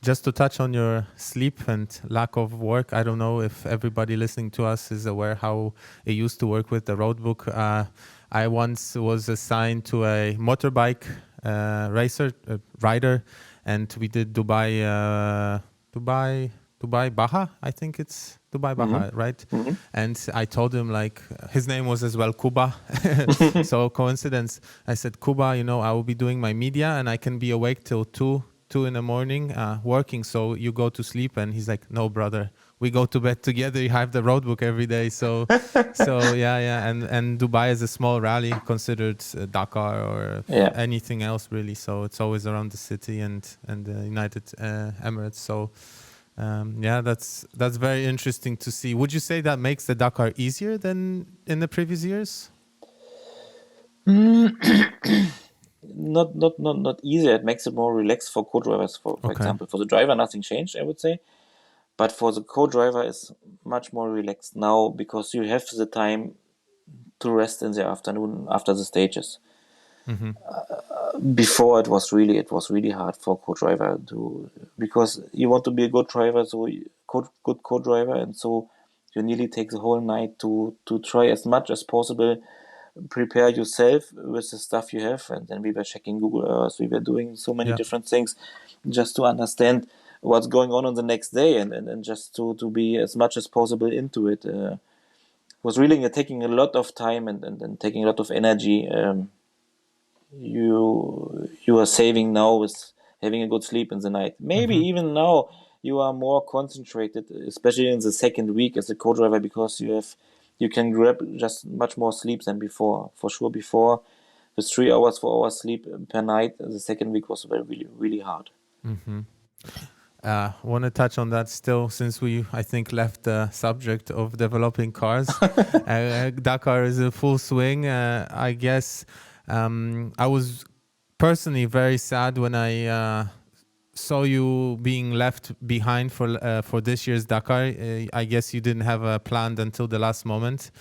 Just to touch on your sleep and lack of work, I don't know if everybody listening to us is aware how it used to work with the roadbook. I once was assigned to a motorbike rider, and we did Dubai Baja. I think it's Dubai Baja, right? And I told him, like, his name was as well Kuba. So coincidence. I said, Kuba, you know, I will be doing my media and I can be awake till 2 in the morning working. So you go to sleep. And he's like, no, brother, we go to bed together. You have the road book every day. So yeah. And Dubai is a small rally considered Dakar or anything else really. So it's always around the city and the United Emirates. So that's very interesting to see. Would you say that makes the Dakar easier than in the previous years? Not easier. It makes it more relaxed for co-drivers. For example, for the driver, nothing changed, I would say. But for the co-driver, it's much more relaxed now because you have the time to rest in the afternoon after the stages. Before it was really hard for co-driver because you want to be a good driver, so good co-driver, and so you nearly take the whole night to try as much as possible, prepare yourself with the stuff you have, and then we were checking Google Earth, we were doing so many different things just to understand what's going on the next day, and just to be as much as possible into it. Was really taking a lot of time and taking a lot of energy. You are saving now with having a good sleep in the night. Maybe even now you are more concentrated, especially in the second week as a co-driver, because you can grab just much more sleep than before. For sure, before with 3 hours, 4 hours sleep per night, the second week was really, really hard. Want to touch on that still, since we, I think, left the subject of developing cars. Dakar is in full swing. I guess I was personally very sad when I saw you being left behind for this year's Dakar. I guess you didn't have a plan until the last moment.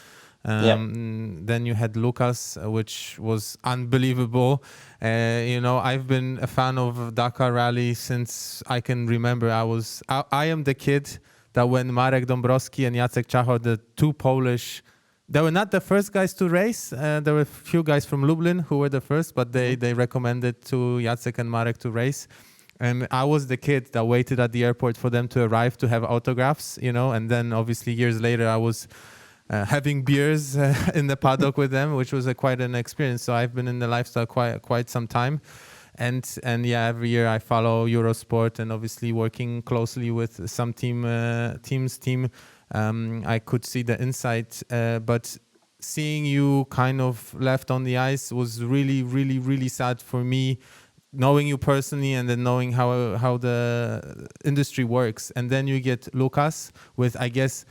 Then you had Lucas, which was unbelievable. You know, I've been a fan of Dakar Rally since I can remember. I am the kid that when Marek Dąbrowski and Jacek Czachor, the two Polish, they were not the first guys to race. There were a few guys from Lublin who were the first, but they recommended to Jacek and Marek to race. And I was the kid that waited at the airport for them to arrive to have autographs, you know, and then obviously years later I was having beers in the paddock with them, which was quite an experience. So I've been in the lifestyle quite some time, and yeah, every year I follow Eurosport, and obviously working closely with some team. I could see the insight, but seeing you kind of left on the ice was really, really, really sad for me. Knowing you personally, and then knowing how the industry works, and then you get Lucas with, I guess,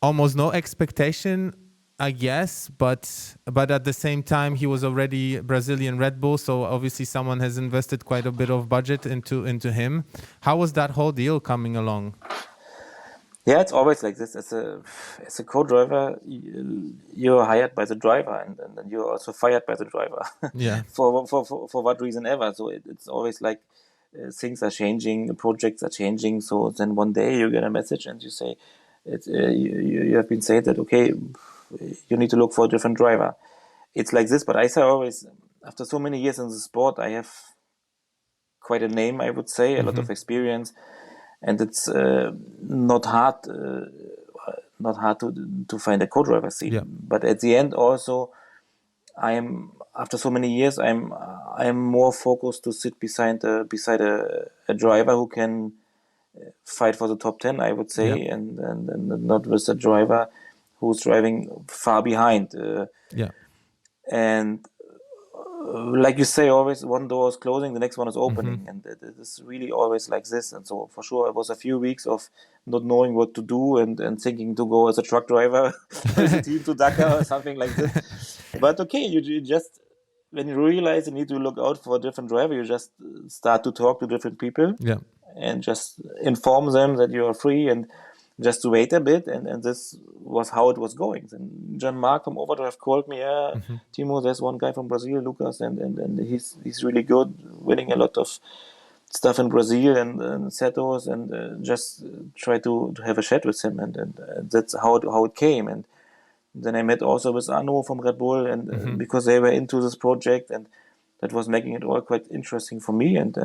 almost no expectation, I guess, but at the same time he was already Brazilian Red Bull, so obviously someone has invested quite a bit of budget into him. How was that whole deal coming along? Yeah, it's always like this. As a co-driver, you're hired by the driver, and then you're also fired by the driver. Yeah. for what reason ever. So it's always like things are changing, projects are changing. So then one day you get a message and you say, you have been said that, okay, you need to look for a different driver. It's like this, but I say always, after so many years in the sport, I have quite a name, I would say, a lot of experience, and it's not hard to find a co-driver seat. Yeah. But at the end, also, after so many years, I'm more focused to sit beside a driver who can fight for the top 10, I would say, and not with a driver who's driving far behind. And like you say, always one door is closing, the next one is opening, and it is really always like this. And so for sure, it was a few weeks of not knowing what to do and thinking to go as a truck driver with a team to Dakar or something like this. But okay, you just, when you realize you need to look out for a different driver, you just start to talk to different people. Yeah. And just inform them that you are free and just to wait a bit. And this was how it was going. And John Mark from Overdrive called me, Timo, there's one guy from Brazil, Lucas, and he's really good, winning a lot of stuff in Brazil and Setos, and just try to have a chat with him. And that's how it came. And Then I met also with Arno from Red Bull, and because they were into this project, and that was making it all quite interesting for me. And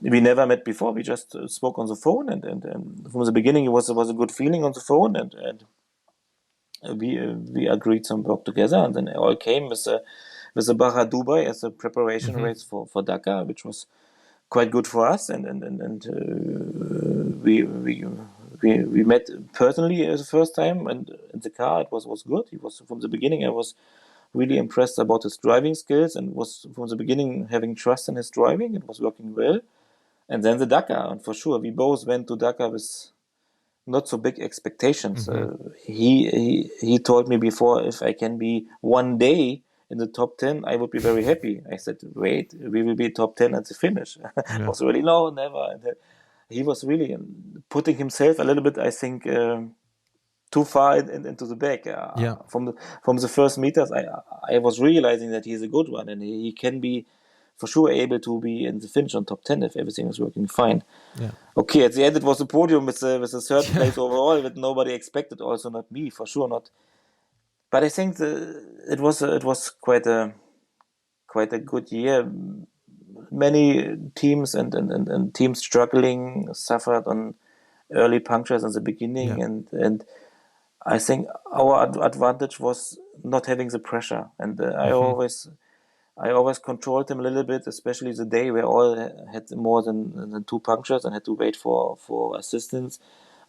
we never met before. We just spoke on the phone, and from the beginning it was a good feeling on the phone, and we agreed some work together, and then it all came with the Baja Dubai as a preparation race for Dakar, which was quite good for us, and we met personally the first time, and in the car it was good. He was from the beginning. I was really impressed about his driving skills, and was from the beginning having trust in his driving. It was working well, and then the Dakar, and for sure we both went to Dakar with not so big expectations. He told me before, if I can be one day in the top 10, I would be very happy. I said, wait, we will be top 10 at the finish. I was really, no, never. And he was really putting himself a little bit, I think, too far into the back. From the first meters, I was realizing that he's a good one, and he can be for sure able to be in the finish on top 10 if everything is working fine. Yeah. Okay, at the end it was a podium with a third place overall that nobody expected, also not me, for sure not. But I think it was quite a good year. Many teams and teams struggling, suffered on early punctures in the beginning, and I think our advantage was not having the pressure, and I always controlled them a little bit, especially the day where all had more than 2 punctures and had to wait for assistance.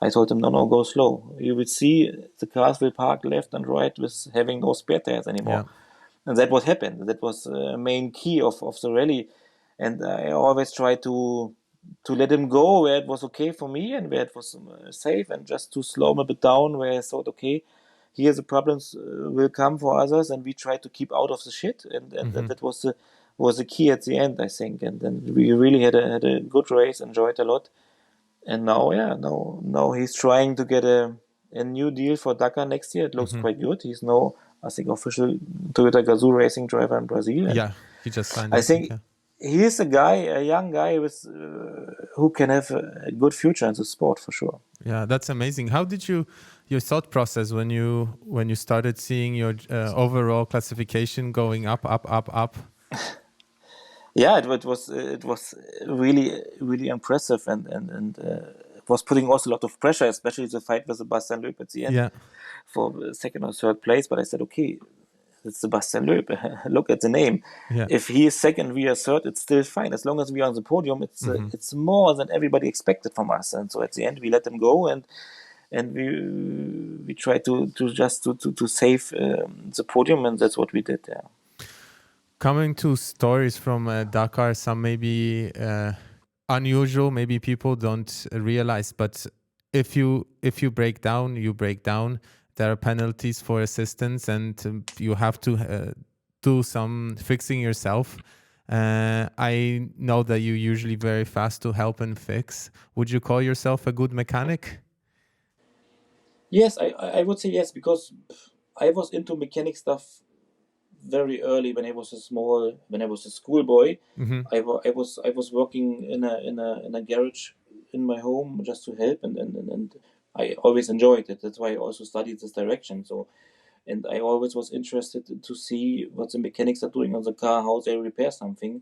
I told them, no, go slow. You will see the cars will park left and right with having no spare tires anymore. And that what happened. That was a main key of the rally. And I always tried to let him go where it was okay for me and where it was safe, and just to slow him a bit down where I thought, okay, here the problems will come for others, and we try to keep out of the shit, and that was the key at the end, I think. And then we really had a good race, enjoyed a lot, and now he's trying to get a new deal for Dakar next year. It looks quite good. He's now, I think, official Toyota Gazoo racing driver in Brazil. And he just signed. I think he is a young guy with who can have a good future in the sport for sure. Yeah, that's amazing. How did your thought process when you started seeing your overall classification going up? Yeah, it was really impressive, and it was putting also a lot of pressure, especially the fight with Sebastian Loeb at the end for second or third place. But I said, okay, it's Sebastian Loeb. Look at the name. Yeah. If he is second, we are third, it's still fine. As long as we are on the podium, it's more than everybody expected from us. And so at the end, we let them go, and we try to save the podium, and that's what we did. Yeah. Coming to stories from Dakar, some maybe unusual, maybe people don't realize, but if you break down, you break down. There are penalties for assistance, and you have to do some fixing yourself. I know that you're usually very fast to help and fix. Would you call yourself a good mechanic? Yes, I would say yes, because I was into mechanic stuff very early when I was a schoolboy. I was working in a garage in my home just to help, and I always enjoyed it. That's why I also studied this direction. So, and I always was interested to see what the mechanics are doing on the car, how they repair something,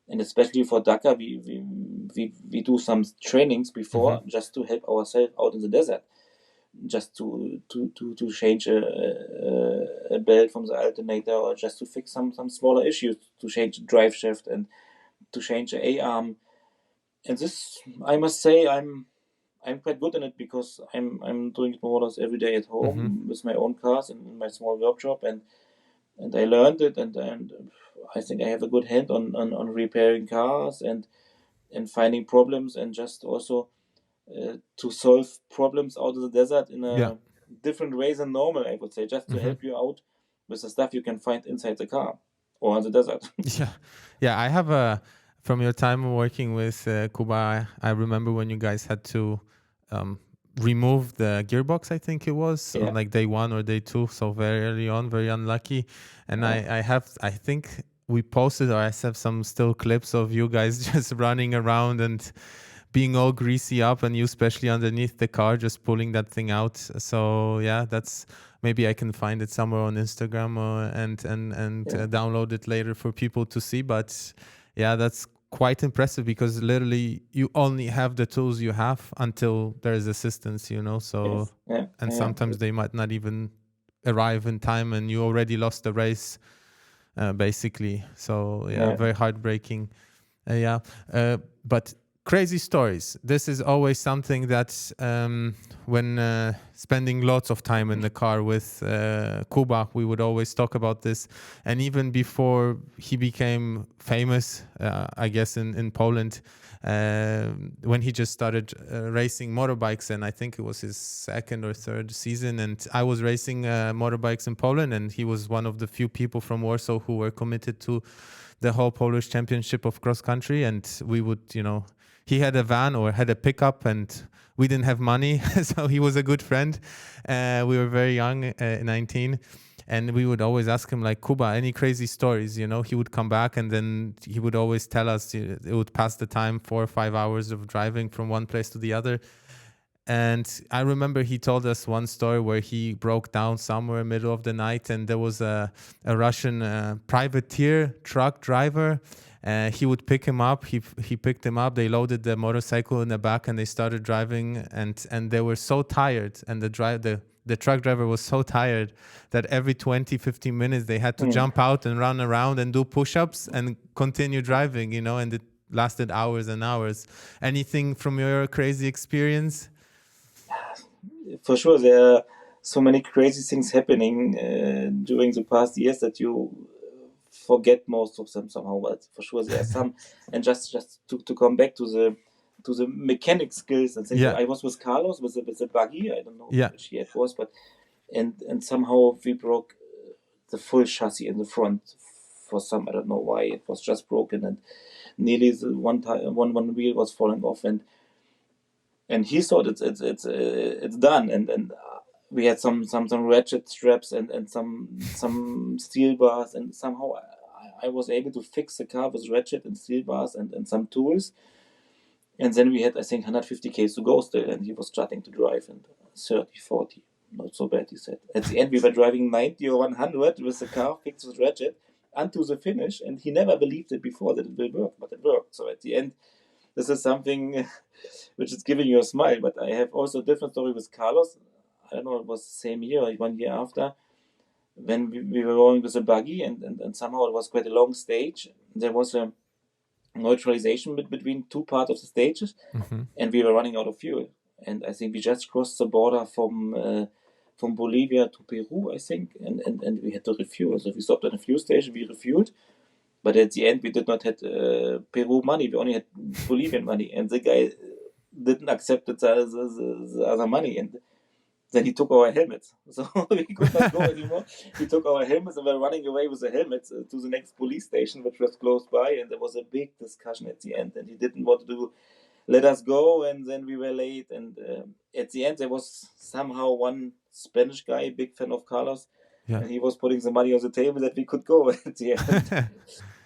and especially for Dakar, we do some trainings before just to help ourselves out in the desert, just to change a belt from the alternator, or just to fix some smaller issues, to change the drive shaft and to change the A-arm. And this, I must say, I'm quite good in it, because I'm doing it more or less every day at home with my own cars in my small workshop, and I learned it, and I think I have a good hand on repairing cars and finding problems, and just also to solve problems out of the desert in a different way than normal, I would say, just to help you out with the stuff you can find inside the car or in the desert. Yeah. I have from your time working with Kuba, I remember when you guys had to remove the gearbox, I think it was, on like day 1 or day 2, so very early on, very unlucky. And I think we posted, or I have some still clips of you guys just running around and being all greasy up, and you especially underneath the car, just pulling that thing out. So yeah, that's maybe I can find it somewhere on Instagram and download it later for people to see. But yeah, that's quite impressive because literally you only have the tools you have until there is assistance, you know. So and sometimes they might not even arrive in time, and you already lost the race, basically. So yeah, very heartbreaking. But crazy stories. This is always something that when spending lots of time in the car with Kuba, we would always talk about this. And even before he became famous, I guess in Poland, when he just started racing motorbikes, and I think it was his second or third season, and I was racing motorbikes in Poland, and he was one of the few people from Warsaw who were committed to the whole Polish championship of cross country. And we would, you know, he had a van or had a pickup, and we didn't have money, so he was a good friend. We were very young, 19. And we would always ask him, like, Kuba, any crazy stories? You know, he would come back, and then he would always tell us, it would pass the time, 4 or 5 hours of driving from one place to the other. And I remember he told us one story where he broke down somewhere in the middle of the night, and there was a Russian privateer truck driver. He would pick him up. He picked him up. They loaded the motorcycle in the back, and they started driving. And they were so tired, and the truck driver was so tired that every 20, 15 minutes they had to jump out and run around and do push-ups and continue driving, you know, and it lasted hours and hours. Anything from your crazy experience? For sure, there are so many crazy things happening during the past years that you forget most of them somehow. But for sure, there are some. And just to come back to the mechanic skills and things. Yeah. I was with Carlos with the buggy. I don't know which year it was, but and somehow we broke the full chassis in the front for some, I don't know why. It was just broken, and nearly the one wheel was falling off, and he thought it's done, and we had some ratchet straps and some steel bars, and somehow I was able to fix the car with ratchet and steel bars and some tools. And then we had, I think, 150 km to go still, and he was starting to drive, and 30, 40, not so bad, he said. At the end, we were driving 90 or 100 with the car fixed with ratchet until the finish, and he never believed it before that it will work, but it worked. So at the end, this is something which is giving you a smile. But I have also a different story with Carlos. I don't know, it was the same year or 1 year after, when we were rolling with a buggy, and somehow it was quite a long stage. There was a neutralization between two parts of the stages, and we were running out of fuel. And I think we just crossed the border from Bolivia to Peru, I think, and we had to refuel. So we stopped at a fuel station, we refueled, but at the end we did not have Peru money, we only had Bolivian money, and the guy didn't accept the other money, and then he took our helmets, so we could not go anymore. He took our helmets, and we were running away with the helmets to the next police station, which was close by, and there was a big discussion at the end, and he didn't want to let us go, and then we were late, and at the end there was somehow one Spanish guy, a big fan of Carlos, and he was putting the money on the table that we could go at the end.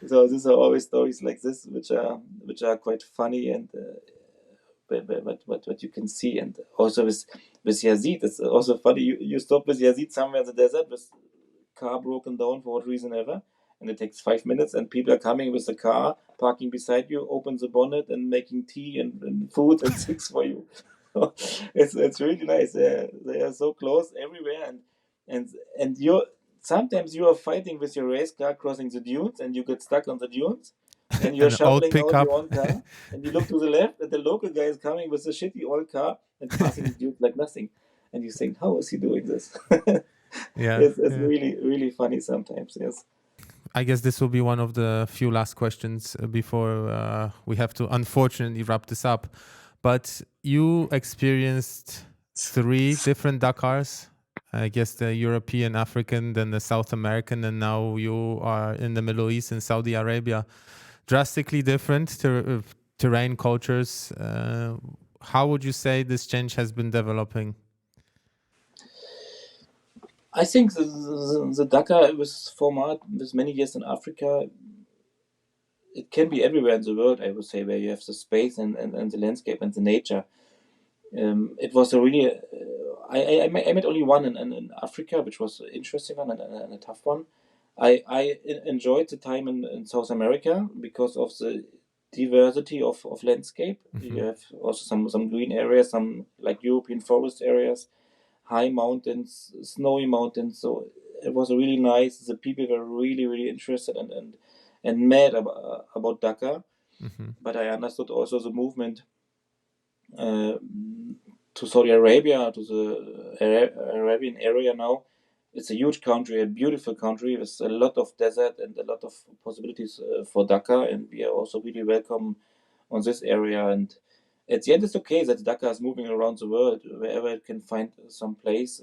So these are always stories like this, which are quite funny, and what you can see. And also with Yazid, it's also funny. You stop with Yazid somewhere in the desert with car broken down for what reason ever, and it takes 5 minutes, and people are coming with the car, parking beside you, open the bonnet, and making tea and food and things for you. It's really nice. They are so close everywhere, and sometimes you are fighting with your race car crossing the dunes, and you get stuck on the dunes. And you're shoveling out your own car, and you look to the left, and the local guy is coming with a shitty old car and passing the dude like nothing. And you think, how is he doing this? It's really, really funny sometimes, yes. I guess this will be one of the few last questions before we have to unfortunately wrap this up. But you experienced 3 different Dakars. I guess the European, African, then the South American, and now you are in the Middle East in Saudi Arabia. Drastically different terrain, cultures. How would you say this change has been developing? I think the Dakar was format with many years in Africa it can be everywhere in the world, I would say, where you have the space and the landscape and the nature. It was a really, I met only one in Africa, which was an interesting one and a tough one. I enjoyed the time in South America because of the diversity of landscape. You have also some green areas, some like European forest areas, high mountains, snowy mountains. So it was really nice. The people were really interested and mad about Dakar. But I understood also the movement to Saudi Arabia, to the Arabian area now. It's a huge country, a beautiful country with a lot of desert and a lot of possibilities for Dakar, and we are also really welcome on this area. And at the end, it's okay that Dakar is moving around the world, wherever it can find some place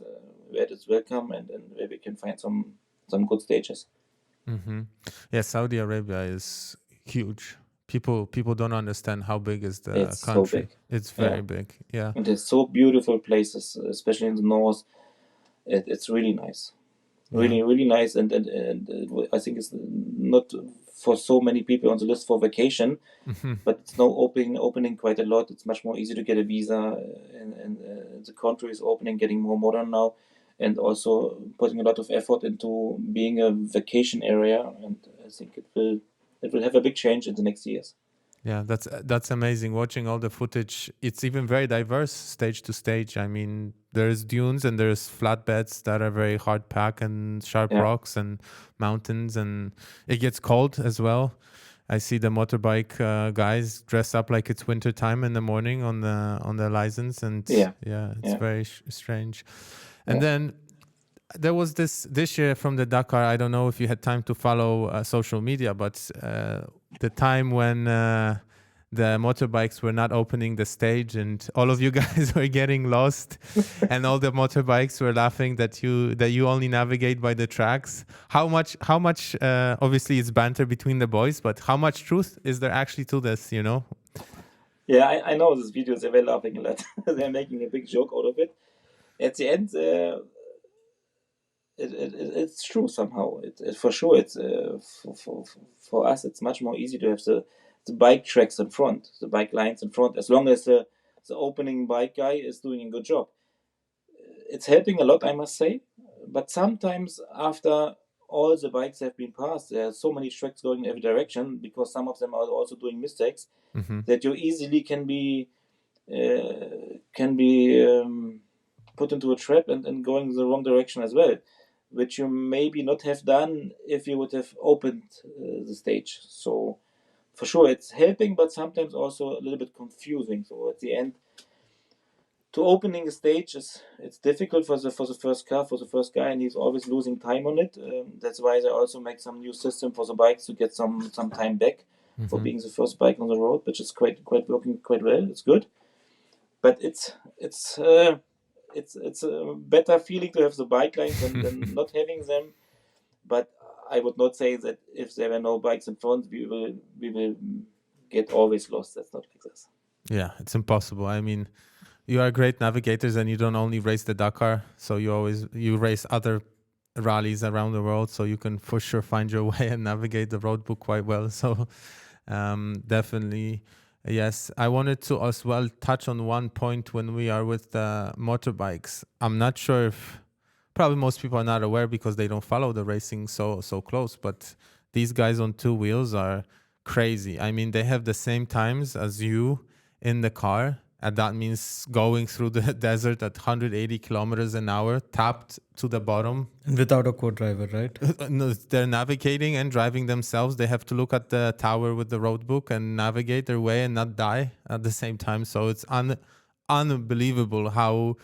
where it is welcome and where we can find some good stages. Yeah, Saudi Arabia is huge. People don't understand how big is the It's country. so big. It's very big. Yeah. And there's so beautiful places, especially in the north. It's really nice. Really nice, and I think it's not for so many people on the list for vacation, but it's now opening quite a lot. It's much more easy to get a visa, and the country is opening, getting more modern now, and also putting a lot of effort into being a vacation area. And I think it will have a big change in the next years. Yeah, that's amazing. Watching all the footage, it's even very diverse stage to stage. I mean, there's dunes and there's flatbeds that are very hard packed and sharp rocks and mountains, and it gets cold as well. I see the motorbike guys dress up like it's winter time in the morning on the license, and it's very strange. And then there was this year from the Dakar. I don't know if you had time to follow social media, but the time when the motorbikes were not opening the stage and all of you guys were getting lost and all the motorbikes were laughing that you only navigate by the tracks. How much obviously it's banter between the boys, but how much truth is there actually to this, you know? Yeah, I know these videos. They were laughing a lot. They're making a big joke out of it. At the end, it's true somehow. For sure, it's for us. It's much more easy to have the bike tracks in front, the bike lines in front, as long as the opening bike guy is doing a good job. It's helping a lot, I must say. But sometimes after all the bikes have been passed, there are so many tracks going in every direction because some of them are also doing mistakes that you easily can be put into a trap and going the wrong direction as well, which you maybe not have done if you would have opened the stage. So for sure it's helping, but sometimes also a little bit confusing. So at the end, to opening a stage it's difficult for the first car, for the first guy, and he's always losing time on it. That's why they also make some new system for the bikes to get some time back for being the first bike on the road, which is quite working quite well. It's good, but it's a better feeling to have the bike lines than not having them. But I would not say that if there were no bikes in front, we will get always lost. That's not like this. Yeah, it's impossible. I mean, you are great navigators, and you don't only race the Dakar, so you race other rallies around the world, so you can for sure find your way and navigate the road book quite well. So definitely. Yes, I wanted to as well touch on one point when we are with the motorbikes. I'm not sure if probably most people are not aware because they don't follow the racing so close, but these guys on two wheels are crazy. I mean, they have the same times as you in the car, and that means going through the desert at 180 kilometers an hour, tapped to the bottom. And without a co-driver, right? No, they're navigating and driving themselves. They have to look at the tower with the road book and navigate their way and not die at the same time. So it's unbelievable how,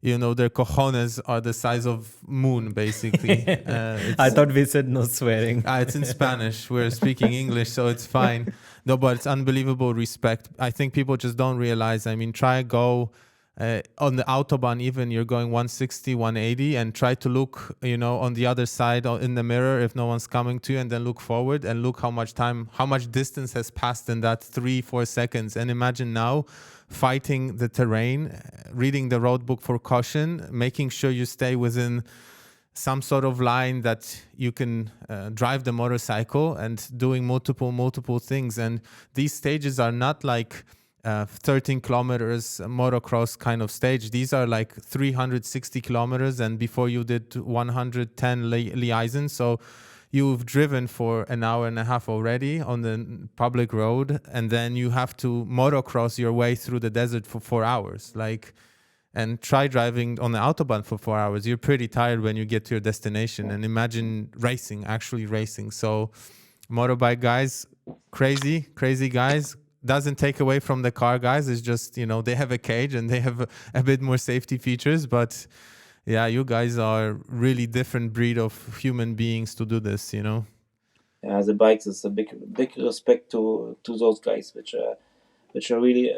you know, their cojones are the size of moon, basically. I thought we said no swearing. It's in Spanish. We're speaking English, so it's fine. No, but it's unbelievable respect. I think people just don't realize. I mean, try go on the Autobahn, even you're going 160, 180, and try to look, you know, on the other side in the mirror if no one's coming to you, and then look forward and look how much distance has passed in that 3-4 seconds. And imagine now fighting the terrain, reading the road book for caution, making sure you stay within some sort of line that you can drive the motorcycle and doing multiple things. And these stages are not like 13 kilometers motocross kind of stage. These are like 360 kilometers, and before you did 110 liaison. So you've driven for an hour and a half already on the public road, and then you have to motocross your way through the desert for 4 hours. And try driving on the Autobahn for 4 hours. You're pretty tired when you get to your destination. And imagine actually racing. So motorbike guys, crazy guys. Doesn't take away from the car guys. It's just, they have a cage and they have a bit more safety features. But yeah, you guys are really different breed of human beings to do this, Yeah, the bikes is a big respect to those guys, which are really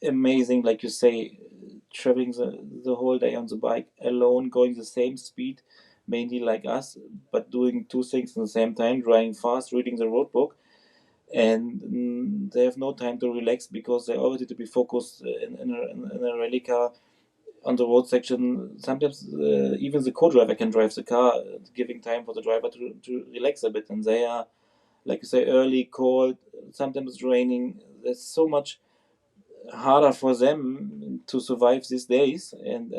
amazing, like you say, traveling the whole day on the bike alone, going the same speed, mainly like us, but doing two things at the same time, driving fast, reading the road book, and they have no time to relax because they already to be focused in a rally car on the road section. Sometimes even the co-driver can drive the car, giving time for the driver to relax a bit, and they are, like you say, early, cold, sometimes it's raining. There's so much harder for them to survive these days, and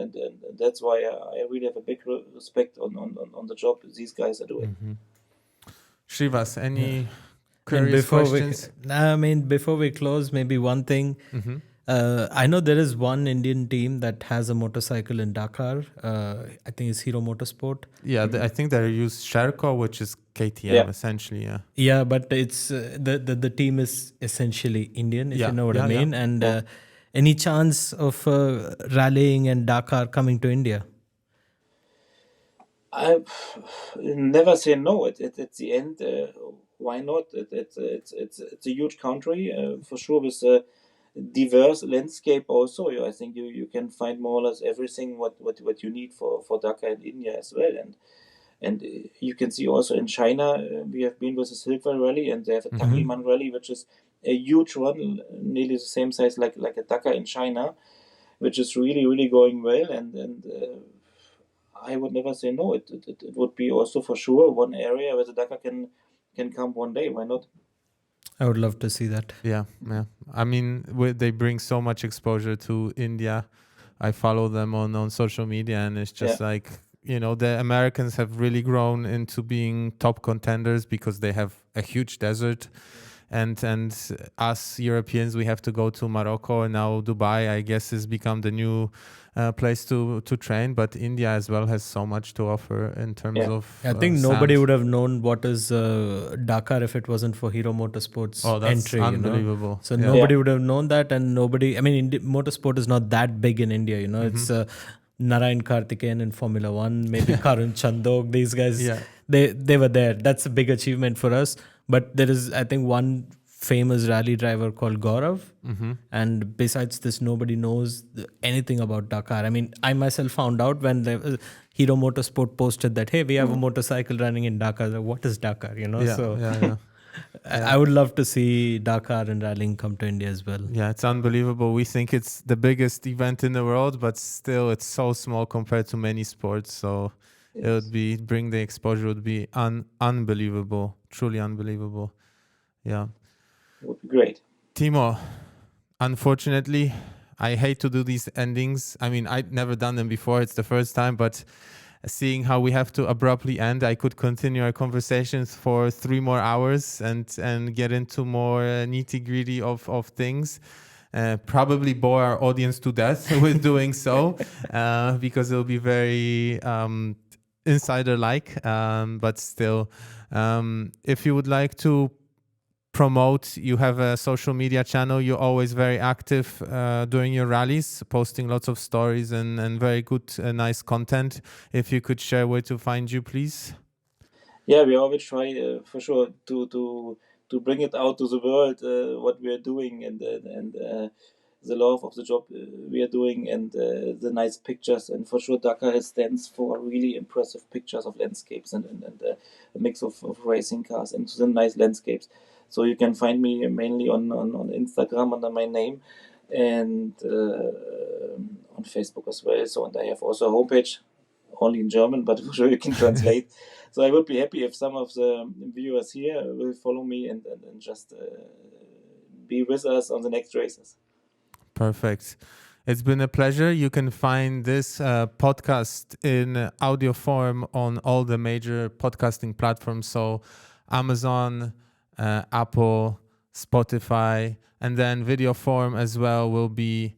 that's why I really have a big respect on the job these guys are doing. Shrivaas, any curious questions? Before we close, maybe one thing. I know there is one Indian team that has a motorcycle in Dakar. I think it's Hero Motorsport. Yeah, I think they use Sherco, which is KTM essentially. Yeah. Yeah, but it's the team is essentially Indian, if you know what I mean. Yeah. And any chance of rallying and Dakar coming to India? I never say no. At the end, why not? It's a huge country for sure, with a diverse landscape. Also, I think you can find more or less everything what you need for Dakar in India as well. And you can see also in China, we have been with the Silk Rally, and they have a Tagliman Rally, which is a huge one, nearly the same size like a Dakar in China, which is really going well. And I would never say no. It would be also for sure one area where the Dakar can come one day. Why not? I would love to see that. Yeah. I mean, they bring so much exposure to India. I follow them on social media, and it's just like, the Americans have really grown into being top contenders because they have a huge desert. And us Europeans, we have to go to Morocco, and now Dubai, I guess, has become the new place to train. But India as well has so much to offer in terms of I think nobody would have known what is Dakar if it wasn't for Hero Motorsport's entry. Unbelievable. So nobody would have known that, and motorsport is not that big in India. It's Narayan Karthikeyan in Formula 1, maybe Karun Chandok. These guys, they were there. That's a big achievement for us. But there is, I think, one famous rally driver called Gaurav. And besides this, nobody knows anything about Dakar. I mean, I myself found out when Hero Motorsport posted that, hey, we have a motorcycle running in Dakar. Like, what is Dakar? I would love to see Dakar and rallying come to India as well. Yeah, it's unbelievable. We think it's the biggest event in the world, but still it's so small compared to many sports. So it would bring the exposure would be unbelievable, truly unbelievable. Yeah. It would be great. Timo, unfortunately, I hate to do these endings. I mean, I'd never done them before. It's the first time, but seeing how we have to abruptly end, I could continue our conversations for 3 more hours and get into more nitty-gritty of things. Probably bore our audience to death with doing so, because it'll be very insider-like. But still, if you would like to promote, you have a social media channel. You're always very active during your rallies, posting lots of stories and very good, nice content. If you could share where to find you, please. Yeah, we always try for sure to bring it out to the world, what we are doing, and the love of the job we are doing, and the nice pictures. And for sure, Dakar stands for really impressive pictures of landscapes and a mix of racing cars and the nice landscapes. So you can find me mainly on Instagram under my name, and on Facebook as well. So, and I have also a homepage, only in German, but for sure you can translate. So I would be happy if some of the viewers here will follow me and just be with us on the next races. Perfect. It's been a pleasure. You can find this podcast in audio form on all the major podcasting platforms. So Amazon, Apple, Spotify, and then video form as well will be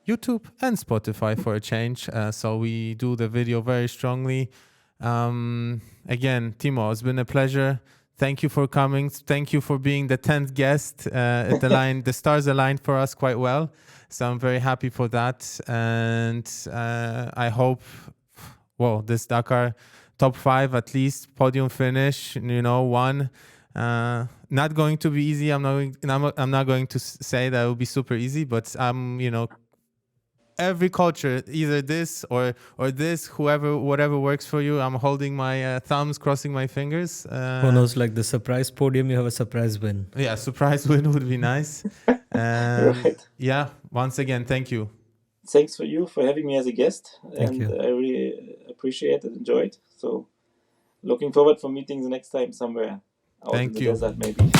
YouTube and Spotify for a change. So we do the video very strongly. Again, Timo, it's been a pleasure. Thank you for coming. Thank you for being the 10th guest. The stars aligned for us quite well. So I'm very happy for that. And I hope, this Dakar top 5, at least podium finish, one. Not going to be easy. I'm not going to say that it will be super easy, but every culture, either this or this, whatever works for you. I'm holding my thumbs, crossing my fingers. Who knows, like the surprise podium, you have a surprise win. Yeah, surprise win would be nice. Right. Yeah, once again, thank you. Thanks for having me as a guest. Thank you. I really appreciate it, enjoyed. So looking forward for meeting the next time somewhere out in the desert maybe.